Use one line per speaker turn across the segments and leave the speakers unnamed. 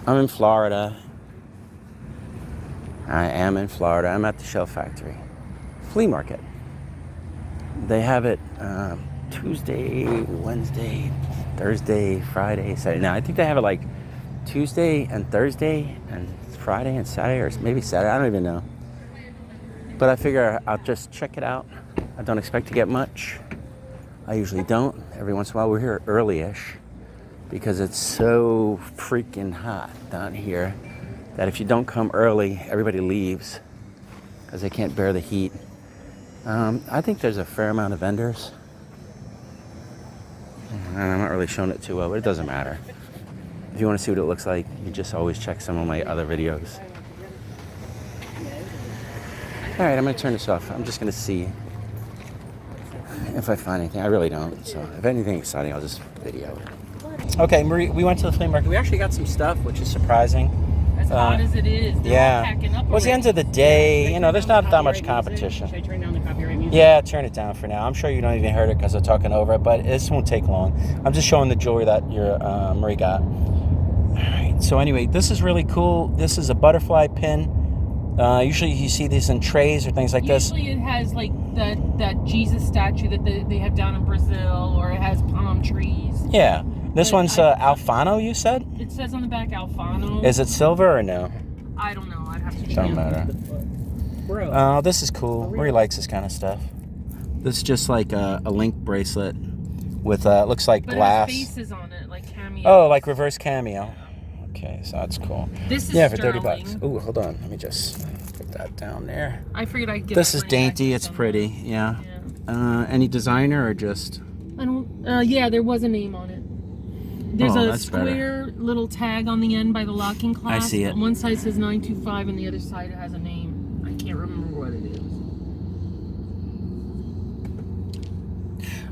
I'm in Florida. I am in Florida. I'm at the Shell Factory Flea Market. They have it Tuesday, Wednesday, Thursday, Friday, Saturday. Now, I think they have it like Tuesday and Thursday and Friday and Saturday, or maybe Saturday. I don't even know. But I figure I'll just check it out. I don't expect to get much. I usually don't. Every once in a while, we're here early-ish because it's so freaking hot down here that if you don't come early, everybody leaves because they can't bear the heat. I think there's a fair amount of vendors. And I'm not really showing it too well, but it doesn't matter. If you want to see what it looks like, you just always check some of my other videos. All right, I'm going to turn this off. I'm just going to see if I find anything. I really don't. So if anything exciting, I'll just video it. Okay, Marie, we went to the flea market. We actually got some stuff, which is surprising.
As hot as it is, they're all packing up.
Well, it's the end of the day. You know, there's not that much competition.
Should I turn down the copyright music?
Yeah, turn it down for now. I'm sure you don't even heard it because I'm talking over it, but this won't take long. I'm just showing the jewelry that your Marie got. All right. So anyway, this is really cool. This is a butterfly pin. Usually you see these in trays or things like this.
Usually it has like that Jesus statue that they have down in Brazil, or it has palm trees.
Yeah. This one's Alfano, you said?
It says on the back Alfano.
Is it silver or no?
I don't know. I'd have to check.
Don't matter.
Bro.
Oh, this is cool. Marie likes this kind of stuff. This is just like a link bracelet with looks like glass.
But it has faces on it, like cameo.
Oh, like reverse cameo. Okay, so that's cool.
This is
for $30. Ooh, hold on. Let me just put that down there.
I figured I'd get.
This is dainty. It's pretty. Yeah. Any designer or just?
I don't. Yeah, there was a name on it. There's a square little tag on the end by the locking clasp.
I see it.
One side says 925, and the other side it has a name. I can't remember what it is.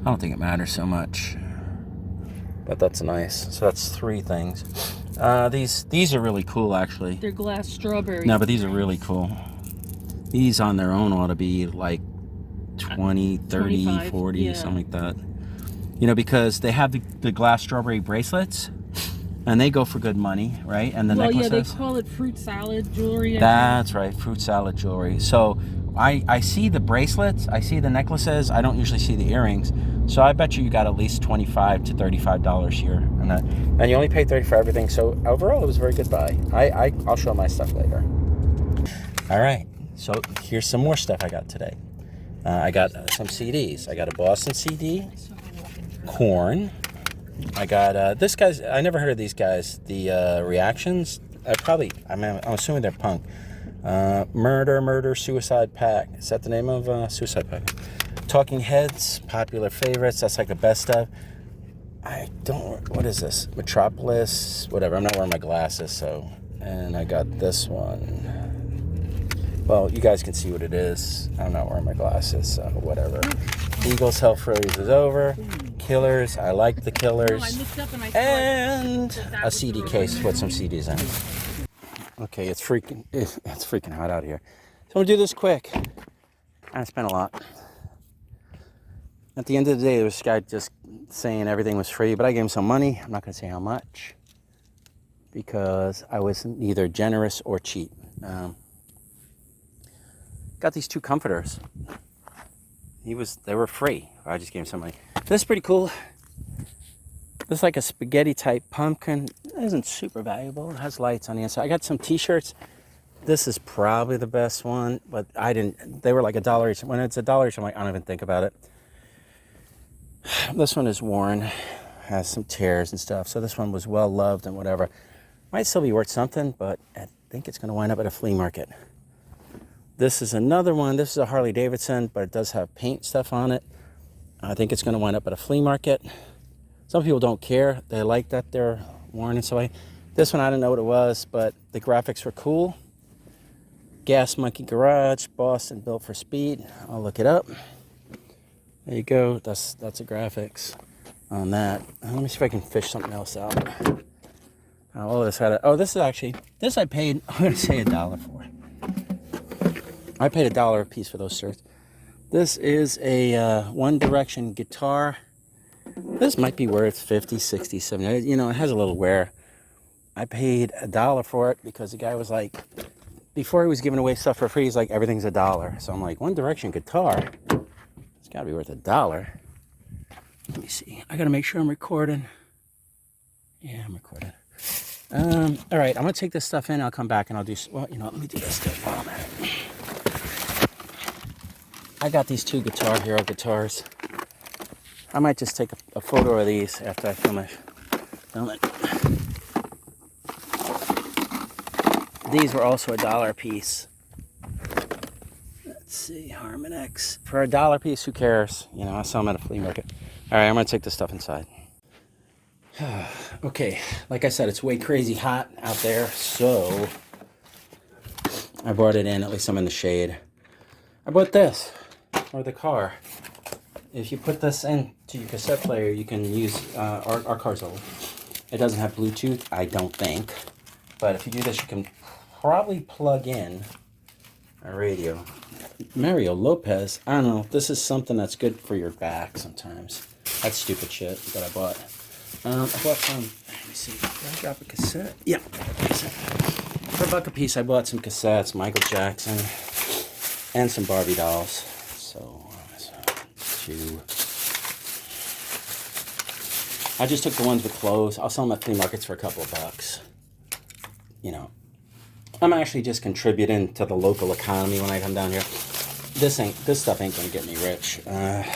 I don't think it matters so much. But that's nice. So that's 3 things. These are really cool, actually.
They're glass strawberries.
No, but these are really cool. These on their own ought to be like 20, 30,
25,
40, something like that. You know, because they have the glass strawberry bracelets, and they go for good money, right? And the necklaces.
Yeah, they call it fruit salad jewelry.
That's right, fruit salad jewelry. So I see the bracelets, I see the necklaces. I don't usually see the earrings. So I bet you got at least $25 to $35 here, and you only pay $30 for everything. So overall, it was a very good buy. I'll show my stuff later. All right, so here's some more stuff I got today. I got some CDs. I got a Boston CD. Corn. I got this guy's. I never heard of these guys. The Reactions. I'm assuming they're punk. Murder, Suicide Pack. Is that the name of Suicide Pack? Talking Heads, popular favorites. That's like the best stuff. What is this? Metropolis. Whatever. I'm not wearing my glasses, so. And I got this one. Well, you guys can see what it is. I'm not wearing my glasses, so whatever. Eagles Hell Froze is over. Killers, I like the Killers.
No, I looked up and
a CD case with some CDs in it. Okay, it's freaking hot out here. So I'm gonna do this quick. I spent a lot. At the end of the day, there was this guy just saying everything was free, but I gave him some money. I'm not gonna say how much because I was neither generous or cheap. Got these 2 comforters. They were free. I just gave him some money. This is pretty cool. This is like a spaghetti type pumpkin. It isn't super valuable. It has lights on the inside. I got some t-shirts. This is probably the best one, but they were like $1 each. When it's $1 each, I'm like, I don't even think about it. This one is worn, has some tears and stuff. So this one was well loved and whatever. Might still be worth something, but I think it's gonna wind up at a flea market. This is another one. This is a Harley Davidson, but it does have paint stuff on it. I think it's going to wind up at a flea market. Some people don't care. They like that they're worn and so on. This one, I don't know what it was, but the graphics were cool. Gas Monkey Garage, Boston, built for speed. I'll look it up. There you go. That's the graphics on that. Let me see if I can fish something else out. All of this had this I paid, I'm going to say $1 for. I paid $1 a piece for those shirts. This is a One Direction guitar. This might be worth 50, 60, 70. You know, it has a little wear. I paid $1 for it because the guy was like, before he was giving away stuff for free, he's like, everything's $1. So I'm like, One Direction guitar, it's gotta be worth $1. Let me see. I gotta make sure I'm recording. Yeah, I'm recording. All right, I'm gonna take this stuff in. I'll come back and I'll do. Well, you know, let me do this stuff while I'm at it. I got these 2 Guitar Hero guitars. I might just take a photo of these after I film it. These were also $1 a piece. Let's see, Harmon X. For $1 a piece, who cares? You know, I saw them at a flea market. All right, I'm gonna take this stuff inside. Okay, like I said, it's way crazy hot out there, so I brought it in. At least I'm in the shade. I bought this for the car. If you put this into your cassette player, you can use our car's old. It doesn't have Bluetooth, I don't think, but if you do this, you can probably plug in a radio. Mario Lopez, I don't know. This is something that's good for your back sometimes. That's stupid shit that I bought. I bought some, let me see, did I drop a cassette? Yeah, cassette. For $1 a piece, I bought some cassettes, Michael Jackson, and some Barbie dolls. So 2. I just took the ones with clothes. I'll sell them at flea markets for a couple of bucks. You know, I'm actually just contributing to the local economy when I come down here. This stuff ain't gonna get me rich. But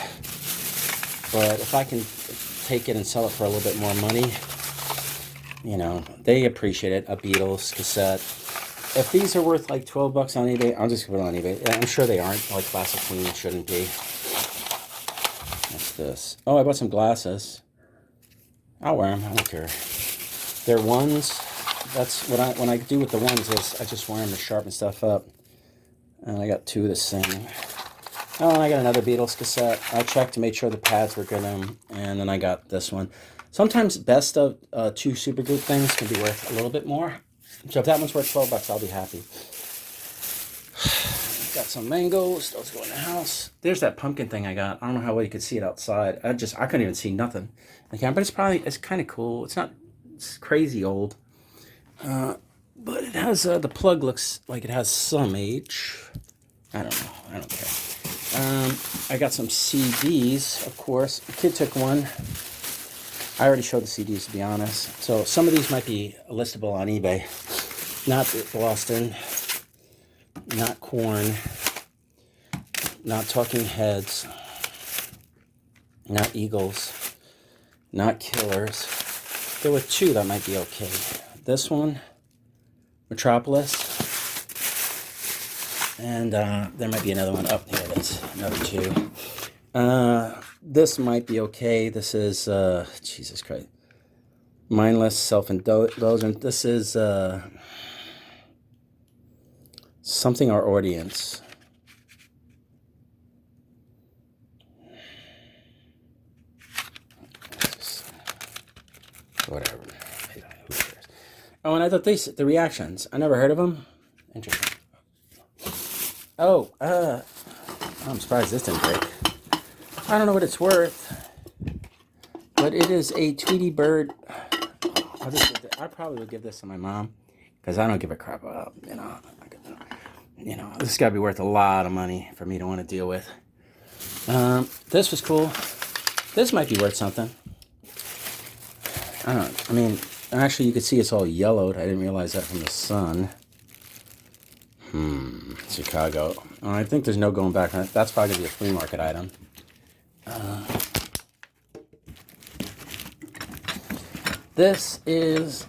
if I can take it and sell it for a little bit more money, you know, they appreciate it. A Beatles cassette. If these are worth like 12 bucks on eBay, I'll just put it on eBay. I'm sure they aren't. Like Classic Queen shouldn't be. What's this? Oh, I bought some glasses. I'll wear them. I don't care. They're ones. That's what when I do with the ones is I just wear them to sharpen stuff up. And I got 2 of the same. Oh, and I got another Beatles cassette. I checked to make sure the pads were good in them, and then I got this one. Sometimes best of 2 supergroup things can be worth a little bit more. So if that one's worth 12 bucks, I'll be happy. Got some mangoes. Those go in the house. There's that pumpkin thing I got. I don't know how well you could see it outside. I couldn't even see nothing. Okay, but it's kind of cool. It's crazy old. But it has, the plug looks like it has some age. I don't know. I don't care. I got some CDs, of course. The kid took one. I already showed the CDs, to be honest. So some of these might be listable on eBay. Not Boston. Not Korn. Not Talking Heads. Not Eagles. Not Killers. There were 2 that might be okay. This one, Metropolis. And there might be another one. Oh, here it is. Another 2. This might be okay. This is, Jesus Christ. Mindless Self-Indulgent. This is Something Our Audience. Whatever. Who cares? Oh, and I thought the reactions. I never heard of them. Interesting. Oh, I'm surprised this didn't break. I don't know what it's worth, but it is a Tweety bird. I probably would give this to my mom because I don't give a crap about, this got to be worth a lot of money for me to want to deal with. This was cool. This might be worth something. I mean, actually, you can see it's all yellowed. I didn't realize that from the sun. Chicago. Oh, I think there's no going back on it. That's probably going to be a flea market item. This is...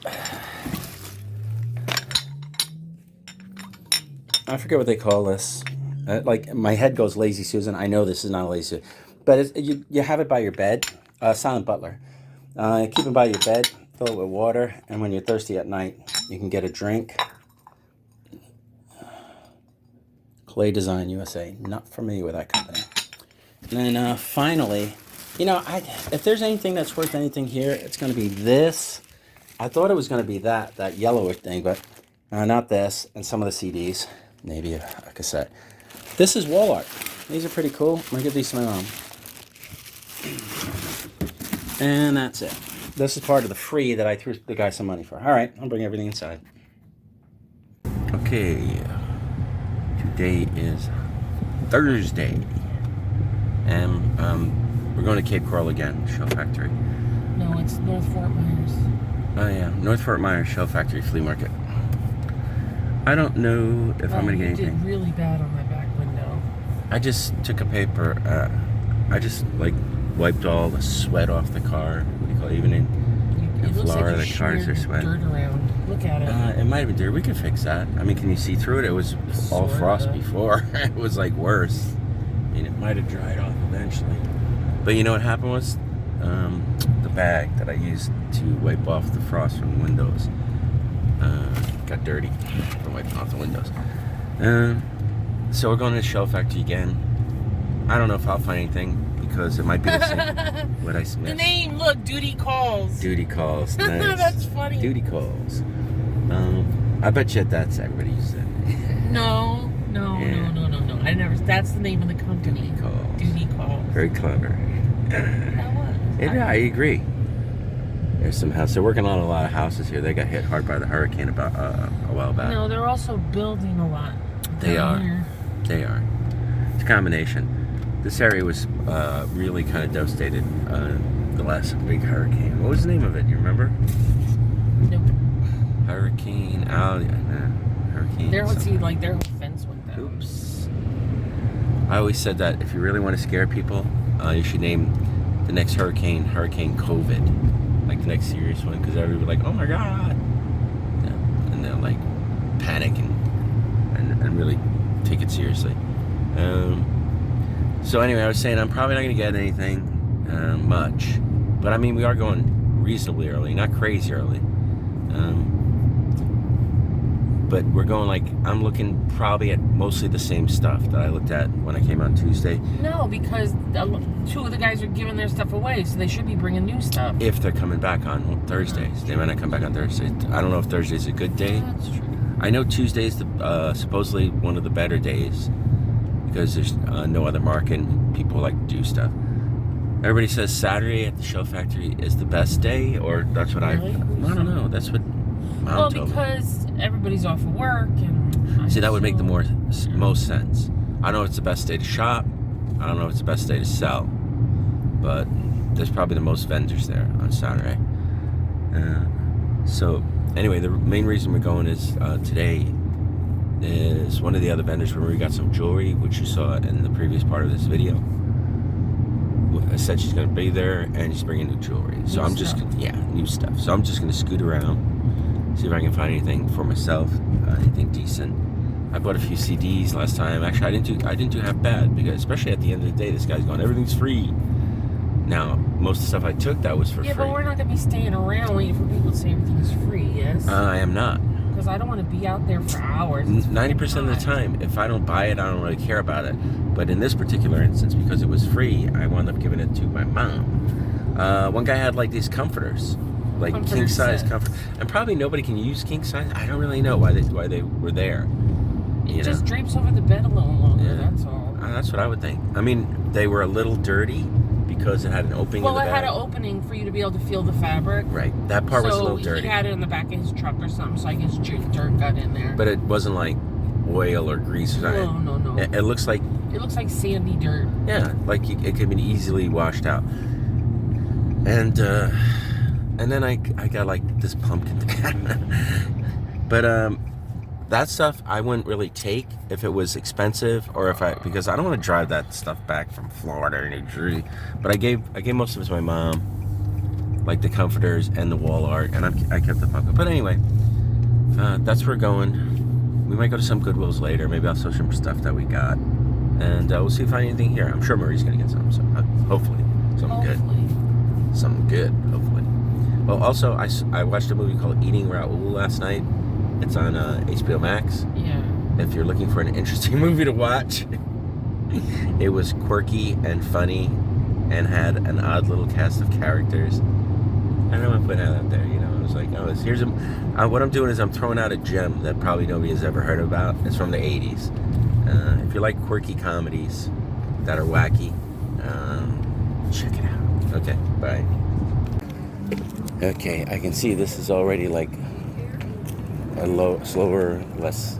I forget what they call this. Like, my head goes Lazy Susan. I know this is not a Lazy Susan. But you have it by your bed. Silent Butler. Keep it by your bed. Fill it with water. And when you're thirsty at night, you can get a drink. Clay Design USA. Not familiar with that company. And then finally, if there's anything that's worth anything here, it's going to be this. I thought it was going to be that yellowish thing, but not this. And some of the CDs. Maybe a cassette. This is wall art. These are pretty cool. I'm going to give these to my mom. And that's it. This is part of the free that I threw the guy some money for. All right, I'll bring everything inside. Okay, today is Thursday, and we're going to Cape Coral again, Show Factory.
No, it's North Fort Myers.
Oh yeah, North Fort Myers Show Factory Flea Market. I don't know if I'm going to get anything.
You did really bad on my back window.
I just took a paper, I just like wiped all the sweat off the car. What do you call it? Even in Florida,
like
the cars are sweat.
Dirt around. Look at it.
It might have been dirt. We could fix that. I mean, can you see through it? It was all frost before. It was like worse. I mean, it might have dried off eventually. But you know what happened was, the bag that I used to wipe off the frost from the windows got dirty from wiping off the windows. So we're going to the Show Factory again. I don't know if I'll find anything because it might be the same. What I missed.
The name, look, Duty Calls.
Duty Calls. Nice.
That's funny.
Duty Calls. I bet you that's everybody uses it.
No. I never. That's the name of the company.
Duty Calls.
Duty Calls.
Very clever.
That was.
Yeah, I agree. There's some houses. They're working on a lot of houses here. They got hit hard by the hurricane about a while back.
No, they're also building a lot.
They are.
Here.
They are. It's a combination. This area was really kind of devastated the last big hurricane. What was the name of it? You remember?
Nope.
Hurricane Hurricane.
Their whole fence went down.
Oops. I always said that if you really want to scare people, you should name the next hurricane COVID, like the next serious one, because everybody's like, oh my god, yeah. And they'll like panic and really take it seriously. So anyway, I was saying I'm probably not going to get anything much, but I mean we are going reasonably early, not crazy early. But we're going I'm looking probably at mostly the same stuff that I looked at when I came on Tuesday.
No, because two of the guys are giving their stuff away, so they should be bringing new stuff.
If they're coming back on Thursdays. They might not come back on Thursdays. I don't know if Thursday's a good day.
That's true.
I know Tuesday's supposedly one of the better days because there's no other market and people like to do stuff. Everybody says Saturday at the Show Factory is the best day, or that's what
Really?
I don't know. That's what Mom told me.
Because everybody's off of work and...
See, that would make the most sense. I don't know if it's the best day to shop. I don't know if it's the best day to sell. But there's probably the most vendors there on Saturday. So, anyway, the main reason we're going is today is one of the other vendors where we got some jewelry, which you saw in the previous part of this video. Said she's going to be there and she's bringing new jewelry. So I'm just, new stuff. So I'm just going to scoot around, see if I can find anything for myself, anything decent. I bought a few CDs last time. Actually, I didn't do half bad because, especially at the end of the day, this guy's going, everything's free. Now, most of the stuff I took, that was for free.
Yeah, but we're not going to be staying around waiting for people to say everything's free, yes?
I am not.
Because I don't want to be out there for hours.
90% of the time, if I don't buy it, I don't really care about it. But in this particular instance, because it was free, I wound up giving it to my mom. One guy had these comforters, king size comfort, and probably nobody can use king size. I don't really know why they were there.
It just drapes over the bed a little longer. Yeah. That's all.
That's what I would think. I mean, they were a little dirty because it had an opening.
Well,
in the
it
back.
had an opening for you to be able to feel the fabric.
Right, that part was a little dirty.
So he had it in the back of his truck or something, so I guess dirt got in there.
But it wasn't like oil or grease or something.
No.
It looks like.
It looks like sandy dirt.
Yeah, it could be easily washed out. And then I got this pumpkin thing. But that stuff I wouldn't really take if it was expensive or because I don't want to drive that stuff back from Florida or New Jersey. But I gave most of it to my mom, like the comforters and the wall art, and I kept the pumpkin. But anyway, that's where we're going. We might go to some Goodwills later. Maybe I'll show some stuff that we got, and we'll see if I find anything here. I'm sure Marie's gonna get some, so hopefully something good. Hopefully. Well, also I watched a movie called Eating Raoul last night. It's on HBO Max.
Yeah.
If you're looking for an interesting movie to watch, it was quirky and funny and had an odd little cast of characters. I don't want to put that out there, I was like, what I'm doing is I'm throwing out a gem that probably nobody has ever heard about. It's from the 80s. If you like quirky comedies that are wacky, check it out. Okay, bye. Okay, I can see this is already like a slower, less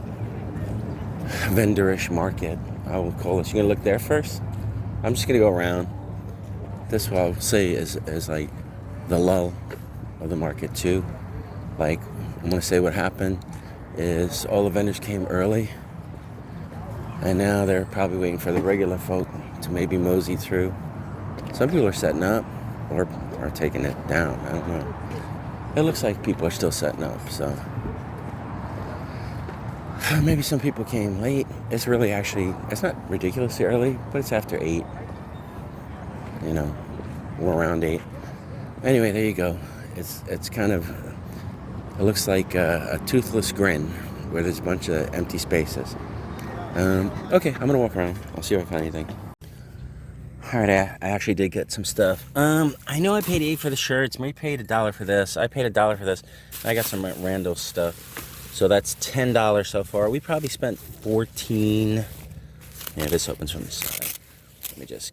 vendorish market, I will call this. You gonna look there first? I'm just gonna go around. This what I'll say is like the lull of the market too. Like, I'm gonna say what happened is all the vendors came early, and now they're probably waiting for the regular folk to maybe mosey through. Some people are setting up or are taking it down. I don't know. It looks like people are still setting up, so maybe some people came late. It's really actually, it's not ridiculously early, but it's after 8. You know, we're around 8. Anyway, there you go. It's kind of, it looks like a toothless grin where there's a bunch of empty spaces. Okay, I'm gonna walk around. I'll see if I find anything. All right, I actually did get some stuff. I know I paid $8 for the shirts. Maybe paid $1 for this. I paid $1 for this. I got some random stuff. So that's $10 so far. We probably spent $14. Yeah, this opens from the side.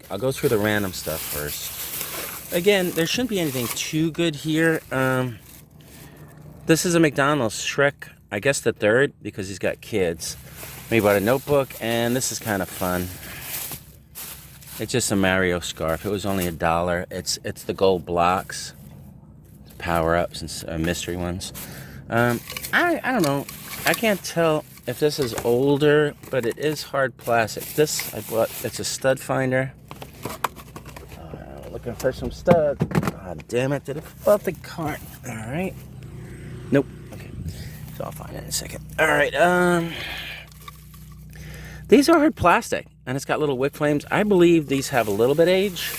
I'll go through the random stuff first. Again, there shouldn't be anything too good here. This is a McDonald's Shrek, I guess the 3rd, because he's got kids. Maybe bought a notebook, and this is kind of fun. It's just a Mario scarf. It was only $1. It's the gold blocks, power-ups, and mystery ones. I don't know. I can't tell if this is older, but it is hard plastic. This I bought. It's a stud finder. Looking for some studs. God damn it! Did it fall off the cart? All right. Nope. Okay. So I'll find it in a second. All right. These are hard plastic, and it's got little wick flames. I believe these have a little bit age.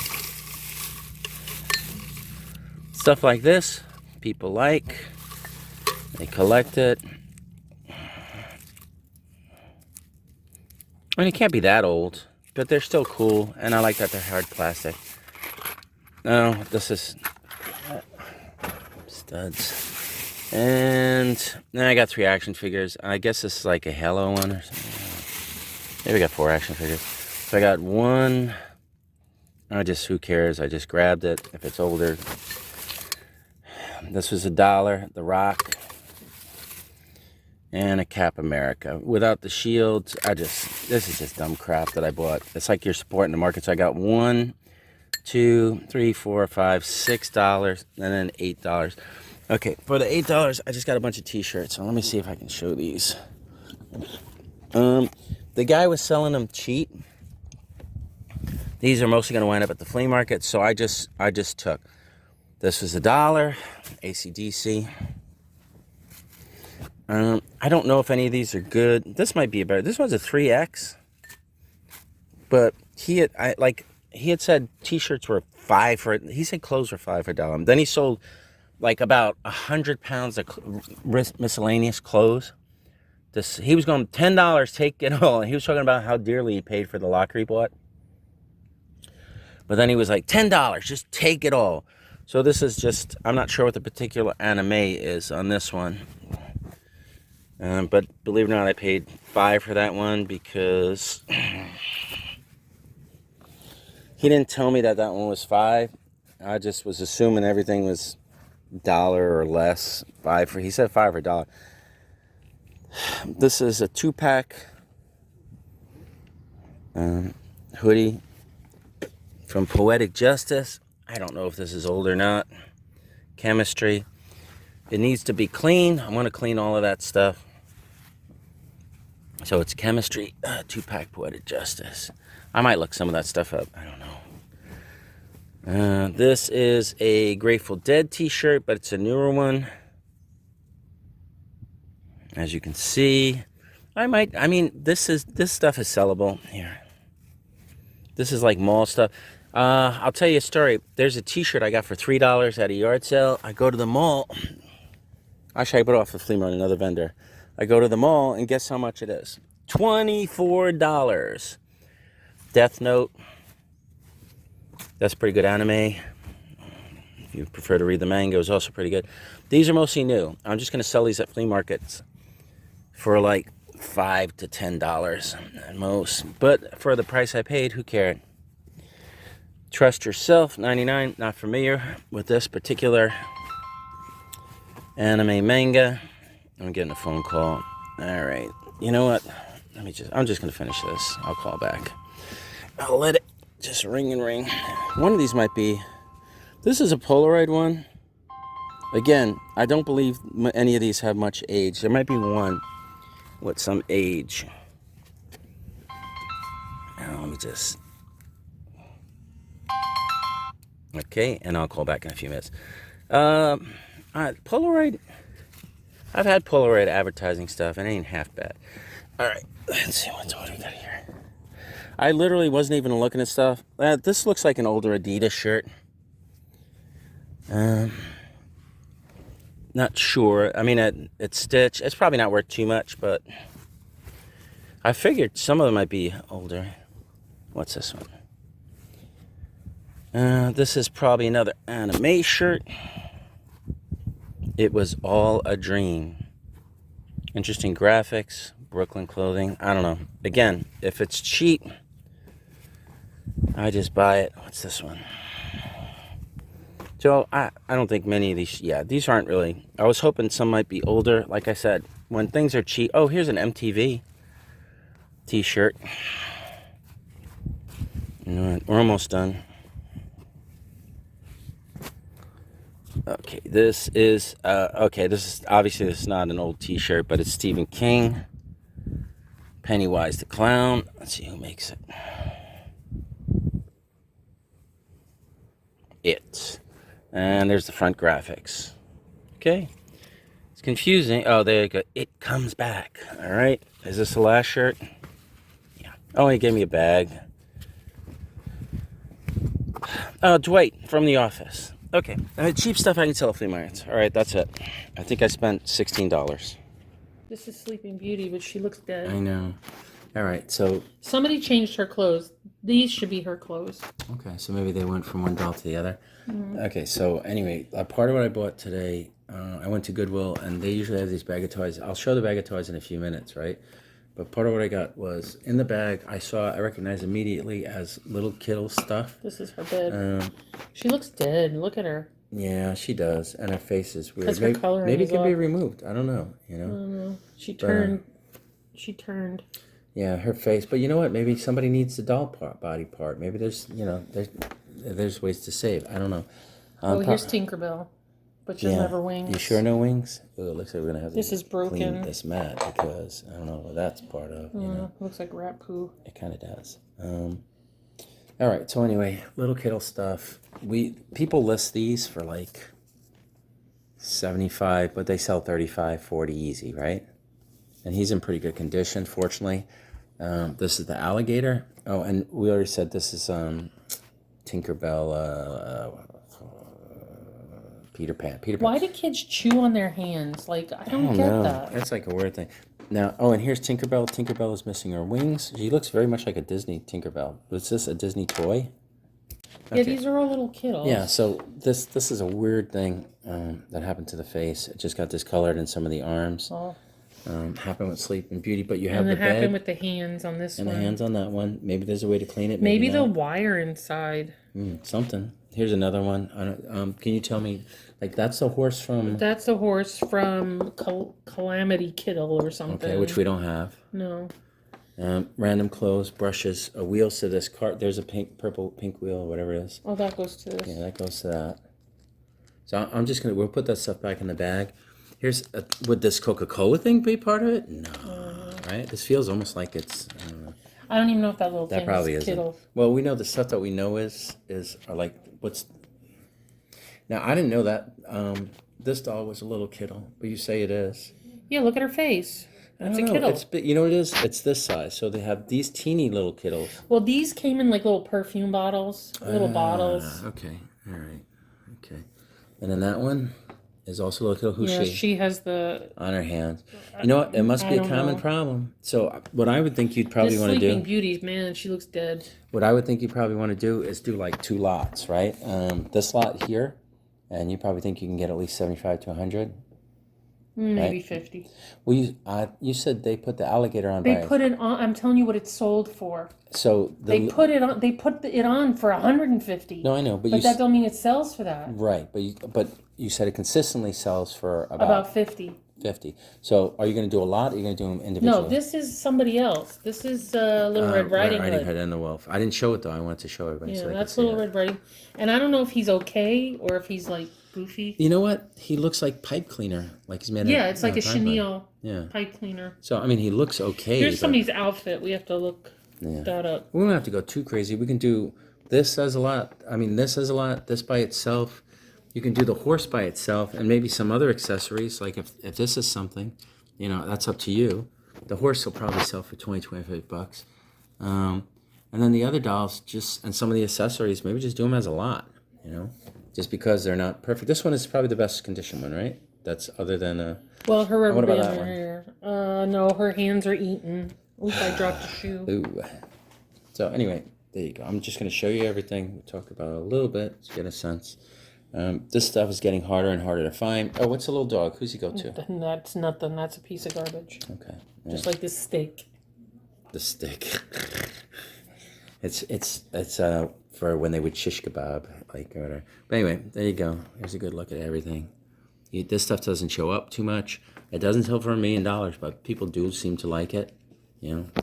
Stuff like this, people like. They collect it. I mean, it can't be that old, but they're still cool, and I like that they're hard plastic. No, this is studs. And then I got 3 action figures. I guess this is like a Halo one or something. Maybe I got 4 action figures. So I got 1. Who cares? I just grabbed it. If it's older. This was $1. The Rock. And a Cap America. Without the shields, this is just dumb crap that I bought. It's like you're supporting the market. So I got 1, 2, 3, 4, 5, $6, and then $8. Okay, for the $8, I just got a bunch of t-shirts. So let me see if I can show these. The guy was selling them cheap. These are mostly going to wind up at the flea market, so I just took. This was $1, AC/DC. I don't know if any of these are good. This might be a better. This one's a 3X, but he had said t-shirts were $5 for it. He said clothes were $5 for $1. Then he sold like about 100 pounds of miscellaneous clothes. He was going $10, take it all. And he was talking about how dearly he paid for the locker he bought. But then he was like, $10, just take it all. So this is just, I'm not sure what the particular anime is on this one. But believe it or not, I paid $5 for that one because he didn't tell me that one was $5. I just was assuming everything was $1 or less. He said $5 for $1. This is a 2-pack hoodie from Poetic Justice. I don't know if this is old or not. Chemistry. It needs to be clean. I'm going to clean all of that stuff. So it's Chemistry, 2-pack Poetic Justice. I might look some of that stuff up. I don't know. This is a Grateful Dead t-shirt, but it's a newer one. As you can see, this stuff is sellable. Here. This is like mall stuff. I'll tell you a story. There's a t-shirt I got for $3 at a yard sale. I go to the mall. Actually, I bought it off the flea market, another vendor. I go to the mall, and guess how much it is? $24. Death Note. That's pretty good anime. If you prefer to read the manga, it's also pretty good. These are mostly new. I'm just going to sell these at flea markets for like $5 to $10 at most. But for the price I paid, who cared? Trust Yourself, 99. Not familiar with this particular anime manga. I'm getting a phone call. All right. You know what? I'm just going to finish this. I'll call back. I'll let it just ring and ring. One of these might be, this is a Polaroid one. Again, I don't believe any of these have much age. There might be one with some age. Now, let me just... Okay, and I'll call back in a few minutes. Polaroid... I've had Polaroid advertising stuff. It ain't half bad. All right, let's see what we got here. I literally wasn't even looking at stuff. This looks like an older Adidas shirt. Not sure. I mean, it's stitched. It's probably not worth too much, but I figured some of them might be older. What's this one? This is probably another anime shirt. It Was All a Dream. Interesting graphics. Brooklyn clothing. I don't know. Again, if it's cheap, I just buy it. What's this one? So I don't think many of these, yeah, these aren't really. I was hoping some might be older. Like I said, when things are cheap. Oh, here's an MTV t-shirt. All right, we're almost done. Okay, this is obviously this is not an old t-shirt, but it's Stephen King. Pennywise the Clown. Let's see who makes it. And there's the front graphics. Okay. It's confusing. Oh, there you go. It Comes Back. All right. Is this the last shirt? Yeah. Oh, he gave me a bag. Dwight from The Office. Okay. Cheap stuff I can sell at flea markets. All right, that's it. I think I spent $16.
This is Sleeping Beauty, but she looks dead.
I know. All right, so...
Somebody changed her clothes. These should be her clothes.
Okay, so maybe they went from one doll to the other.
Mm-hmm.
Okay, so anyway, part of what I bought today, I went to Goodwill, and they usually have these bag of toys. I'll show the bag of toys in a few minutes, right? But part of what I got was, in the bag, I recognized immediately as little Kiddle stuff.
This is her bed. She looks dead. Look at her.
Yeah, she does, and her face is weird.
Maybe
it can be removed. I don't know, you know?
I don't know. She turned. Yeah,
her face. But you know what? Maybe somebody needs the doll body part. Maybe there's ways to save. I don't know.
Here's Tinkerbell. But she doesn't have her wings.
You sure no wings? Oh, it looks like we're going to have
this is broken.
Clean this mat because I don't know what that's part of. You know?
Looks like rat poo.
It kind of does. All right, so anyway, little Kiddle stuff. People list these for like $75, but they sell $35, $40 easy, right? And he's in pretty good condition, fortunately. This is the alligator. Oh, and we already said this is Tinkerbell, Peter Pan.
Why do kids chew on their hands? Like, I don't get that.
That's like a weird thing. Now, and here's Tinkerbell. Tinkerbell is missing her wings. She looks very much like a Disney Tinkerbell. Was this a Disney toy?
Okay. Yeah, these are all little Kiddles.
Yeah, so this is a weird thing that happened to the face. It just got discolored in some of the arms. Oh. Happened with Sleeping Beauty, but you have the bed. And it happened
with the hands on this one.
And the hands on that one. Maybe there's a way to clean it.
Maybe the wire inside.
Something. Here's another one. Can you tell me, like, that's the horse from...
That's the horse from Calamity Kiddle or something.
Okay, which we don't have.
No.
Random clothes, brushes, a wheel to this cart. There's a pink wheel, or whatever it is.
Oh, that goes to this.
Yeah, that goes to that. So I'm just we'll put that stuff back in the bag. Would this Coca-Cola thing be part of it? No, right? This feels almost like it's...
I don't even know if that little thing
probably
is Kiddle.
Well, we know the stuff that we know are like, what's... Now, I didn't know that this doll was a little Kiddle, but you say it is.
Yeah, look at her face. That's a Kiddle.
You know what it is? It's this size. So they have these teeny little Kiddles.
Well, these came in like little perfume bottles, little bottles.
Okay, all right, okay. And then that one is also a little Kiddle. Who's she?
She has the...
On her hands. You know what? It must be a common problem. So what I would think you'd probably want to do...
Sleeping Beauty, man, she looks dead.
What I would think you probably want to do is do like 2 lots, right? This lot here, and you probably think you can get at least 75 to 100.
Maybe
right?
50.
Well, you said they put the alligator on.
They put it on. I'm telling you what it's sold for.
So
they put it on. They put it on for 150.
No, I know, but
that don't mean it sells for that.
Right, but you said it consistently sells for
about 50.
50. So are you going to do a lot, or are you going to do them individually?
No, this is somebody else. This is Little Red Riding Hood.
And the Wolf. I didn't show it, though. I wanted to show everybody.
Yeah,
so
that's Little Red Riding. And I don't know if he's okay or if he's, like, goofy.
You know what? He looks like pipe cleaner. Like he's made
it's like a chenille pipe cleaner.
So, I mean, he looks okay.
Here's somebody's outfit. We have to look that up.
We don't have to go too crazy. We can do... This says a lot. I mean, this says a lot. This by itself... You can do the horse by itself and maybe some other accessories. Like if this is something, that's up to you. The horse will probably sell for $20-25. And then the other dolls, and some of the accessories, maybe just do them as a lot, just because they're not perfect. This one is probably the best condition one, right? That's other than...
Well, her rubber band in her hair. No, her hands are eaten. Oops, I dropped a shoe.
Ooh. So anyway, there you go. I'm just going to show you everything. We'll talk about it a little bit to get a sense. This stuff is getting harder and harder to find. Oh, what's a little dog? Who's he go to?
That's nothing. That's a piece of garbage.
Okay. Yeah.
Just like this steak.
The stick. It's for when they would shish kebab, like or whatever. But anyway, there you go. Here's a good look at everything. This stuff doesn't show up too much. It doesn't sell for $1 million, but people do seem to like it.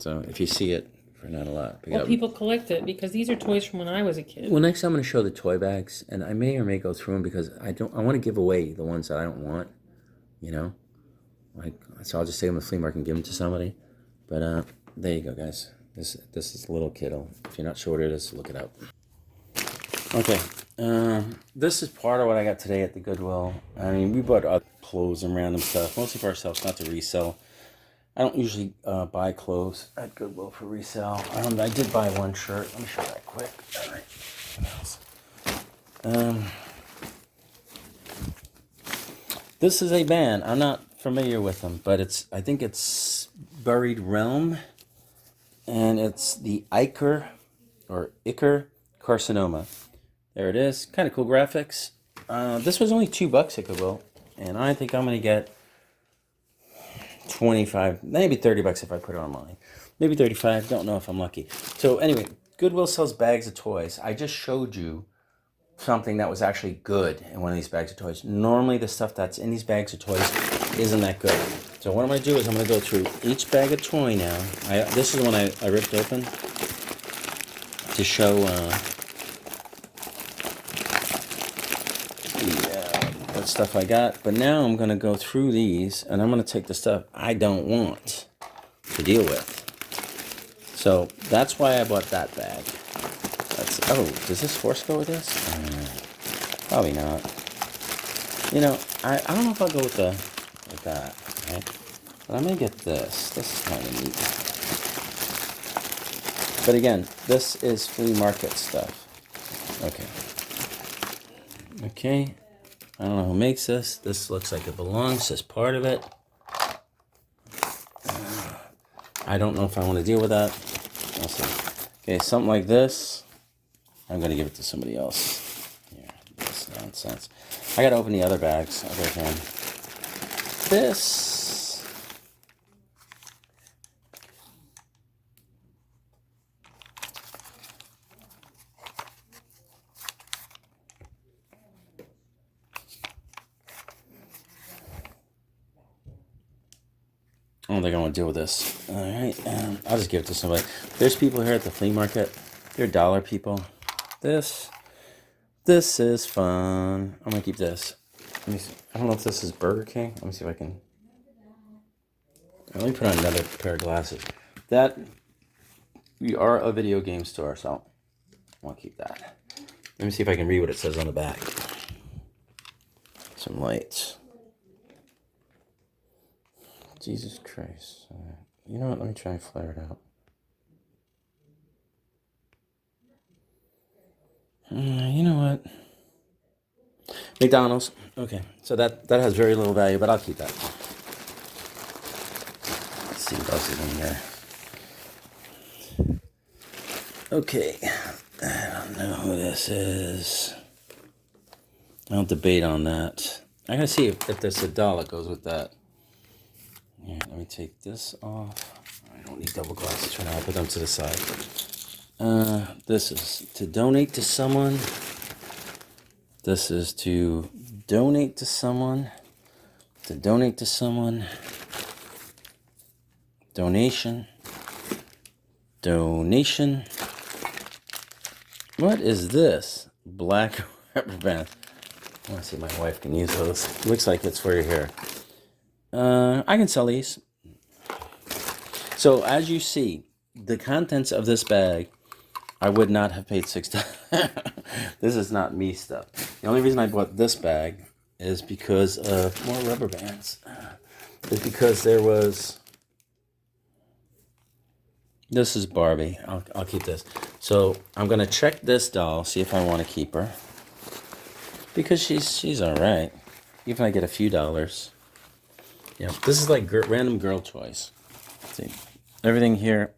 So if you see it. Not a lot.
Well, people collect it because these are toys from when I was a kid.
Well, next I'm going to show the toy bags, and I may or may go through them because I want to give away the ones that I don't want, so I'll just take them to the flea market and give them to somebody. But there you go, guys. This is a little Kiddle. If you're not sure what it is, look it up. Okay, this is part of what I got today at the Goodwill. I mean, we bought other clothes and random stuff, mostly for ourselves, not to resell. I don't usually buy clothes at Goodwill for resale. I did buy one shirt. Let me show that quick. All right. What else? This is a band. I'm not familiar with them, but I think it's Buried Realm, and it's the Ichor Carcinoma. There it is. Kind of cool graphics. This was only $2 at Goodwill, and I think I'm gonna get 25, maybe $30 if I put it online. Maybe 35, don't know if I'm lucky. So anyway, Goodwill sells bags of toys. I just showed you something that was actually good in one of these bags of toys. Normally the stuff that's in these bags of toys isn't that good. So what I'm going to do is I'm going to go through each bag of toy now. This is the one I ripped open to show what stuff I got. But now I'm going to go through these and I'm going to take the stuff I don't want to deal with. So that's why I bought that bag. Does this horse go with this? Probably not. I don't know if I'll go with that. Right? But I'm gonna get this. This is kind of neat. But again, this is flea market stuff. Okay. I don't know who makes this. This looks like it belongs as part of it. I don't know if I want to deal with that. We'll see. Okay, something like this. I'm going to give it to somebody else. Here, this nonsense. I got to open the other bags other than this. I don't think I want to deal with this. All right, I'll just give it to somebody. There's people here at the flea market. They're dollar people. This is fun. I'm gonna keep this. Let me see. I don't know if this is Burger King. Let me see if I can. Let me put on another pair of glasses. We are a video game store, so I want to keep that. Let me see if I can read what it says on the back. Some lights. Jesus Christ. You know what? Let me try and flare it out. You know what? McDonald's. Okay, so that has very little value, but I'll keep that. Let's see what else is in there. Okay, I don't know who this is. I don't debate on that. I gotta see if there's a doll that goes with that. Yeah, let me take this off. I don't need double glasses right now. I'll put them to the side. This is to donate to someone. This is to donate to someone. To donate to someone. Donation. Donation. What is this? Black rubber band. I want to see if my wife can use those. Looks like it's for your hair. I can sell these. So as you see, the contents of this bag, I would not have paid $6. This is not me stuff. The only reason I bought this bag is because of more rubber bands. Is because there was. This is Barbie. I'll keep this. So I'm gonna check this doll, see if I want to keep her, because she's all right. Even if I get a few dollars. Yeah, this is like random girl toys. Let's see, everything here.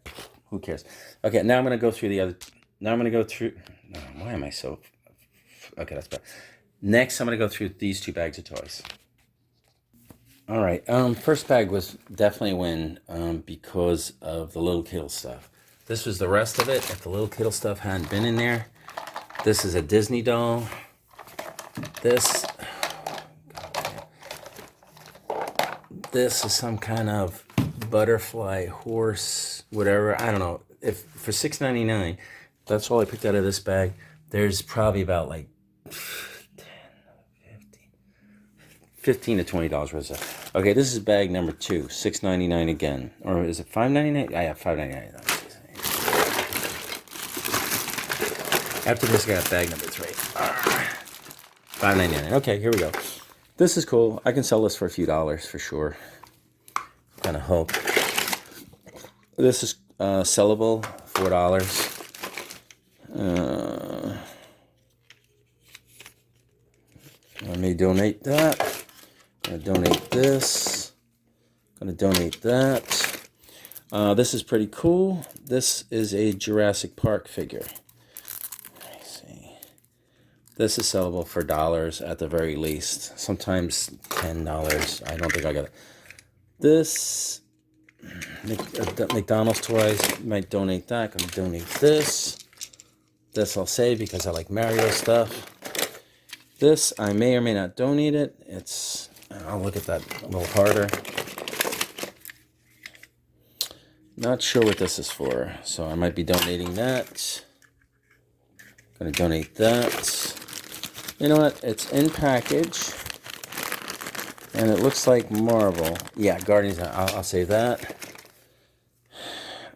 Who cares? Okay, now I'm gonna go through the other. Now I'm gonna go through. No, why am I so? Okay, that's bad. Next, I'm gonna go through these 2 bags of toys. All right. First bag was definitely a win because of the little Kiddle stuff. This was the rest of it. If the little Kiddle stuff hadn't been in there, this is a Disney doll. This is some kind of butterfly horse, whatever. I don't know. If for $6.99, that's all I picked out of this bag. There's probably about like $15 to $20 worth of stuff. Okay, this is bag number 2, $6.99 again, or is it $5.99? I have $5.99. After this, I got bag number 3. $5.99. Okay, here we go. This is cool. I can sell this for a few dollars for sure. Kind of hope. This is sellable, $4. Let me donate that. Gonna donate this. Gonna donate that. This is pretty cool. This is a Jurassic Park figure. Let me see. This is sellable for dollars at the very least. Sometimes $10. I don't think I got it. This McDonald's toys. Might donate that. Gonna donate this. This I'll save because I like Mario stuff. This I may or may not donate it. I'll look at that a little harder. Not sure what this is for, so I might be donating that. Gonna donate that. You know what? It's in package, and it looks like Marvel. Yeah, Guardians. I'll save that.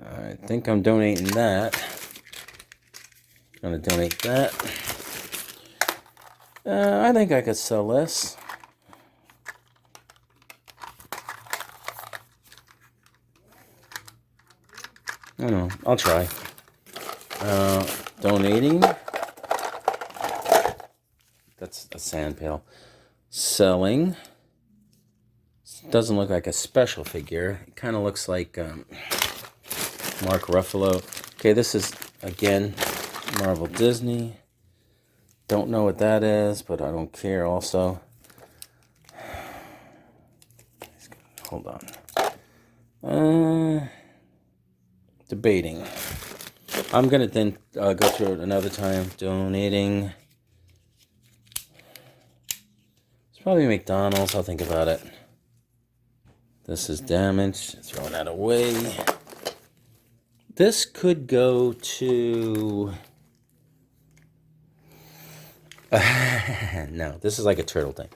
I think I'm donating that. Gonna donate that. I think I could sell this. I don't know. I'll try. Donating. That's a sand pail. Selling. Doesn't look like a special figure. It kind of looks like Mark Ruffalo. Okay, this is, again, Marvel Disney. Don't know what that is, but I don't care also. Hold on. Debating. I'm going to then go through it another time. Donating. It's probably McDonald's. I'll think about it. This is damaged. Throwing that away. This could go to... no, this is like a turtle thing.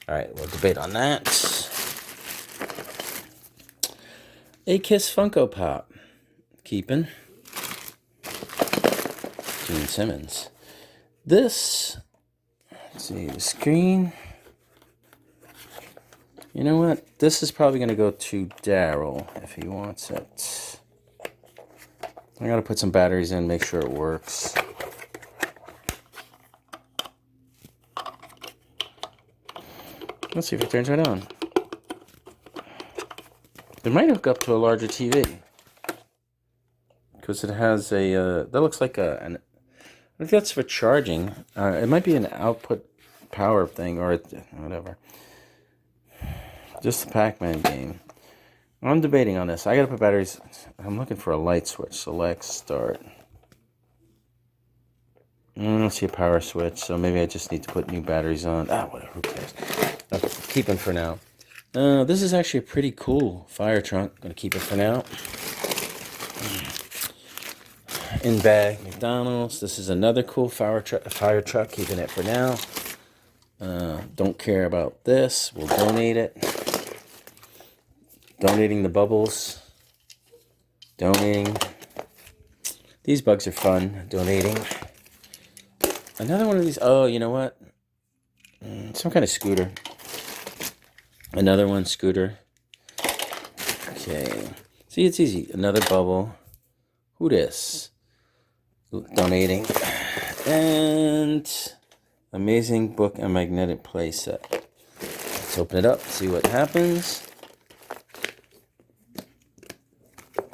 All right, we'll debate on that. A Kiss Funko Pop. Keeping. Gene Simmons. This, let's see, the screen. You know what? This is probably going to go to Daryl if he wants it. I got to put some batteries in, make sure it works. Let's see if it turns right on. It might hook up to a larger TV. Because it has a, that looks like I think that's for charging. It might be an output power thing or whatever. Just the Pac-Man game. I'm debating on this. I gotta put batteries. I'm looking for a light switch. Select, start. I don't see a power switch, so maybe I just need to put new batteries on. Whatever, who cares? I'll keep them for now. This is actually a pretty cool fire truck. Gonna keep it for now. In bag, McDonald's. This is another cool fire truck. Keeping it for now. Don't care about this. We'll donate it. Donating the bubbles. Donating. These bugs are fun. Donating. Another one of these. Oh, you know what? Some kind of scooter. Another one, scooter. Okay. See, it's easy. Another bubble. Who this? Donating. And amazing book and magnetic play set. Let's open it up, see what happens.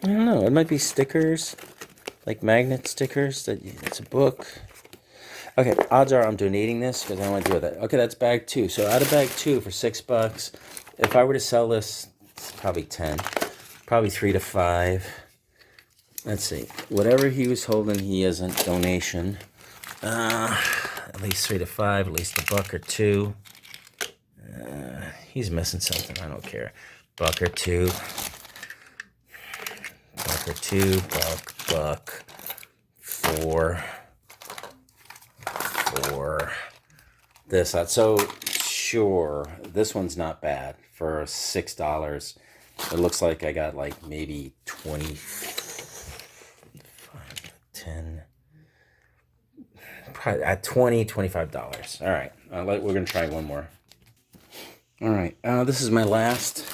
I don't know. It might be stickers. Like magnet stickers. That it's a book. Okay, odds are I'm donating this because I don't want to deal with it. Okay, that's bag 2. So out of bag 2 for $6. If I were to sell this, it's probably 10. Probably 3 to 5. Let's see. Whatever he was holding, he isn't donation. At least 3 to 5. At least a buck or 2. He's missing something. I don't care. Buck or 2. Buck or 2. Buck. 4. This. So sure, this one's not bad for $6. It looks like I got like maybe 20, 10, probably at $20, $25. All right, we're gonna try one more. All right, this is my last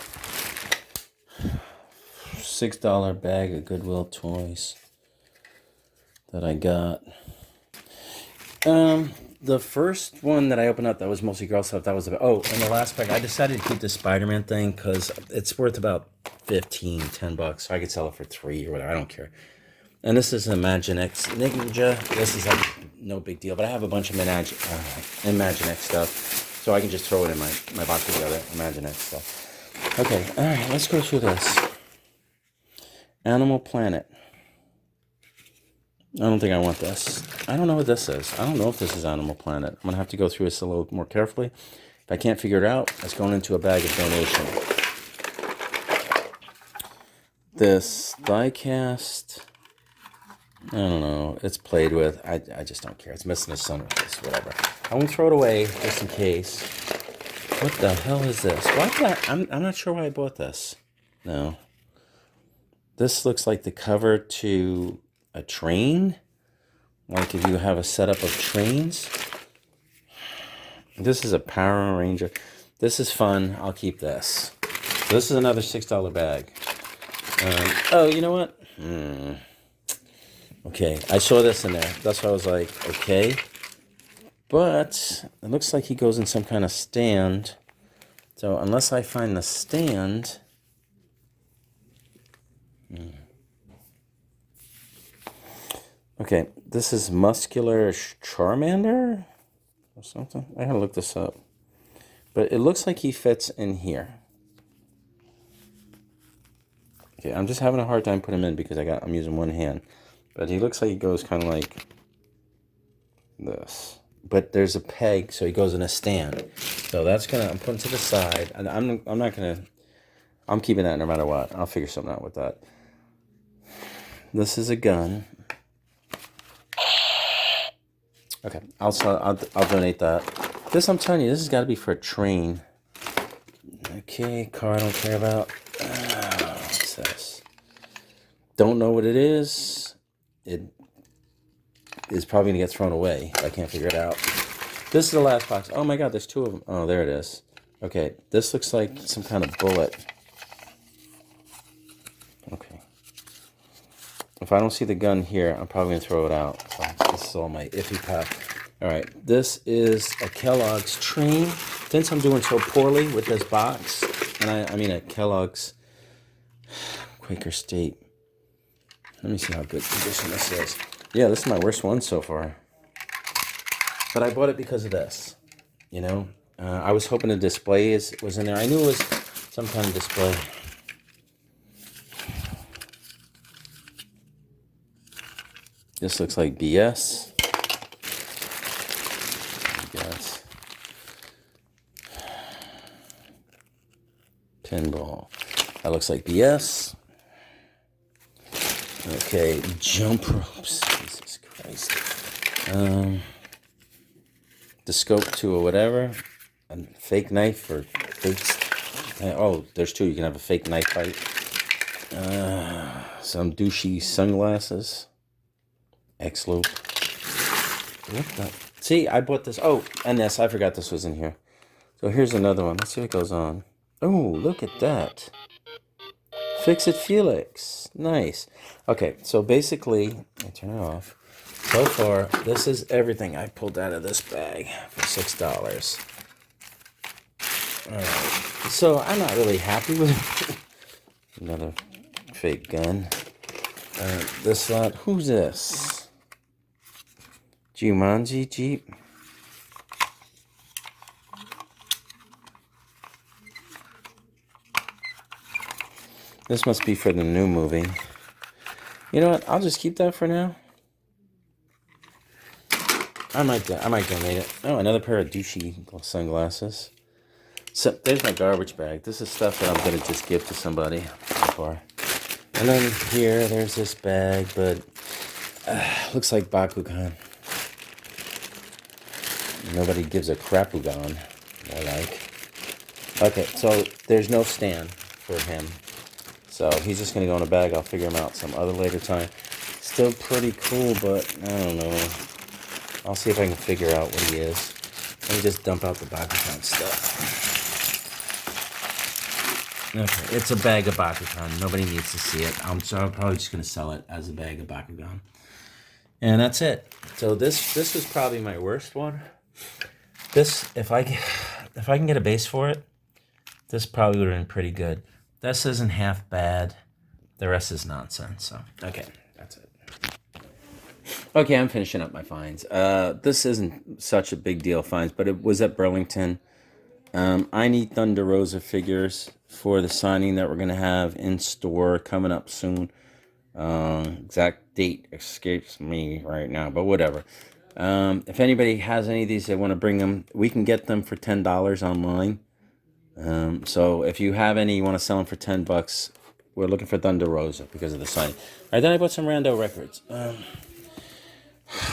$6 bag of Goodwill toys that I got. The first one that I opened up, that was mostly girl stuff. That was about, and the last bag, I decided to keep the Spider-Man thing because it's worth about $10. So I could sell it for $3 or whatever. I don't care. And this is Imaginext Ninja. This is like no big deal, but I have a bunch of Imaginext stuff, so I can just throw it in my box together. Imaginext stuff. Okay, all right, let's go through this. Animal Planet. I don't think I want this. I don't know what this is. I don't know if this is Animal Planet. I'm going to have to go through this a little more carefully. If I can't figure it out, it's going into a bag of donation. This die-cast, I don't know. It's played with. I just don't care. It's missing a sunrise, whatever. I won't throw it away just in case. What the hell is this? Why did I'm not sure why I bought this. No. This looks like the cover to a train, like if you have a setup of trains. This is a Power Ranger. This is fun. I'll keep this. So this is another $6 bag. Oh, you know what? Okay, I saw this in there. That's why I was like, okay. But it looks like he goes in some kind of stand. So unless I find the stand... Okay, this is Muscular Charmander or something. I gotta look this up. But it looks like he fits in here. Okay, I'm just having a hard time putting him in because I'm using one hand. But he looks like he goes kind of like this. But there's a peg, so he goes in a stand. So that's I'm putting to the side. And I'm keeping that no matter what. I'll figure something out with that. This is a gun. Okay, I'll donate that. This, I'm telling you, this has got to be for a train. Okay, car I don't care about. What's this? Don't know what it is. It is probably going to get thrown away if I can't figure it out. This is the last box. Oh my god, there's 2 of them. Oh, there it is. Okay, this looks like some kind of bullet. Okay. If I don't see the gun here, I'm probably going to throw it out. So this is all my iffy pop. All right, this is a Kellogg's train. Since I'm doing so poorly with this box, and I mean a Kellogg's Quaker State. Let me see how good condition this is. Yeah, this is my worst one so far. But I bought it because of this. You know, I was hoping the display was in there. I knew it was some kind of display. This looks like BS. I guess. Pinball. That looks like BS. Okay, jump ropes. Jesus Christ. The scope to or whatever. A fake knife or fake. Oh, there's two. You can have a fake knife fight. Some douchey sunglasses. X-Loop. What the? See, I bought this. Oh, and this. I forgot this was in here. So here's another one. Let's see what goes on. Oh, look at that. Fix It Felix. Nice. Okay, so basically, I turn it off. So far, this is everything I pulled out of this bag for $6. Alright, so I'm not really happy with it. Another fake gun. This lot, who's this? Jumanji Jeep. This must be for the new movie. You know what? I'll just keep that for now. I might donate it. Oh, another pair of douchey sunglasses. So there's my garbage bag. This is stuff that I'm gonna just give to somebody so far. And then here, there's this bag, but looks like Bakugan. Nobody gives a crapugan. I like. Okay, so there's no stand for him. So he's just gonna go in a bag. I'll figure him out some other later time. Still pretty cool, but I don't know. I'll see if I can figure out what he is. Let me just dump out the Bakugan stuff. Okay, it's a bag of Bakugan. Nobody needs to see it. I'm probably just gonna sell it as a bag of Bakugan. And that's it. So this was probably my worst one. This, if I can get a base for it, this probably would have been pretty good. This isn't half bad. The rest is nonsense. So okay, that's it. Okay, I'm finishing up my finds. This isn't such a big deal finds, but it was at Burlington. I need Thunder Rosa figures for the signing that we're gonna have in store coming up soon. Exact date escapes me right now, but whatever. If anybody has any of these, they want to bring them, we can get them for $10 online. So if you have any, you want to sell them for $10, we're looking for Thunder Rosa because of the signing. All right, then I bought some rando records. I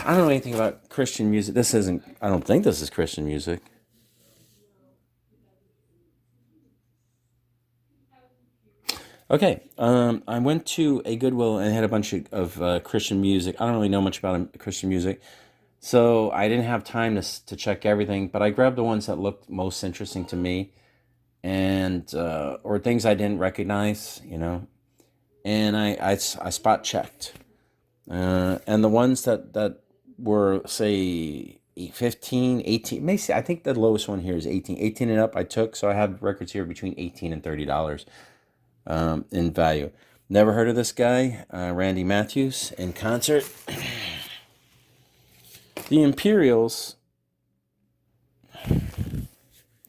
don't know anything about Christian music. This isn't, I don't think this is Christian music. Okay, I went to a Goodwill and had a bunch of Christian music. I don't really know much about Christian music, so I didn't have time to check everything, but I grabbed the ones that looked most interesting to me, and or things I didn't recognize, you know, and I spot checked. And the ones that were, say, 15, 18, maybe, I think the lowest one here is 18. 18 and up I took, so I have records here between $18 and $30 in value. Never heard of this guy, Randy Matthews, in concert. The Imperials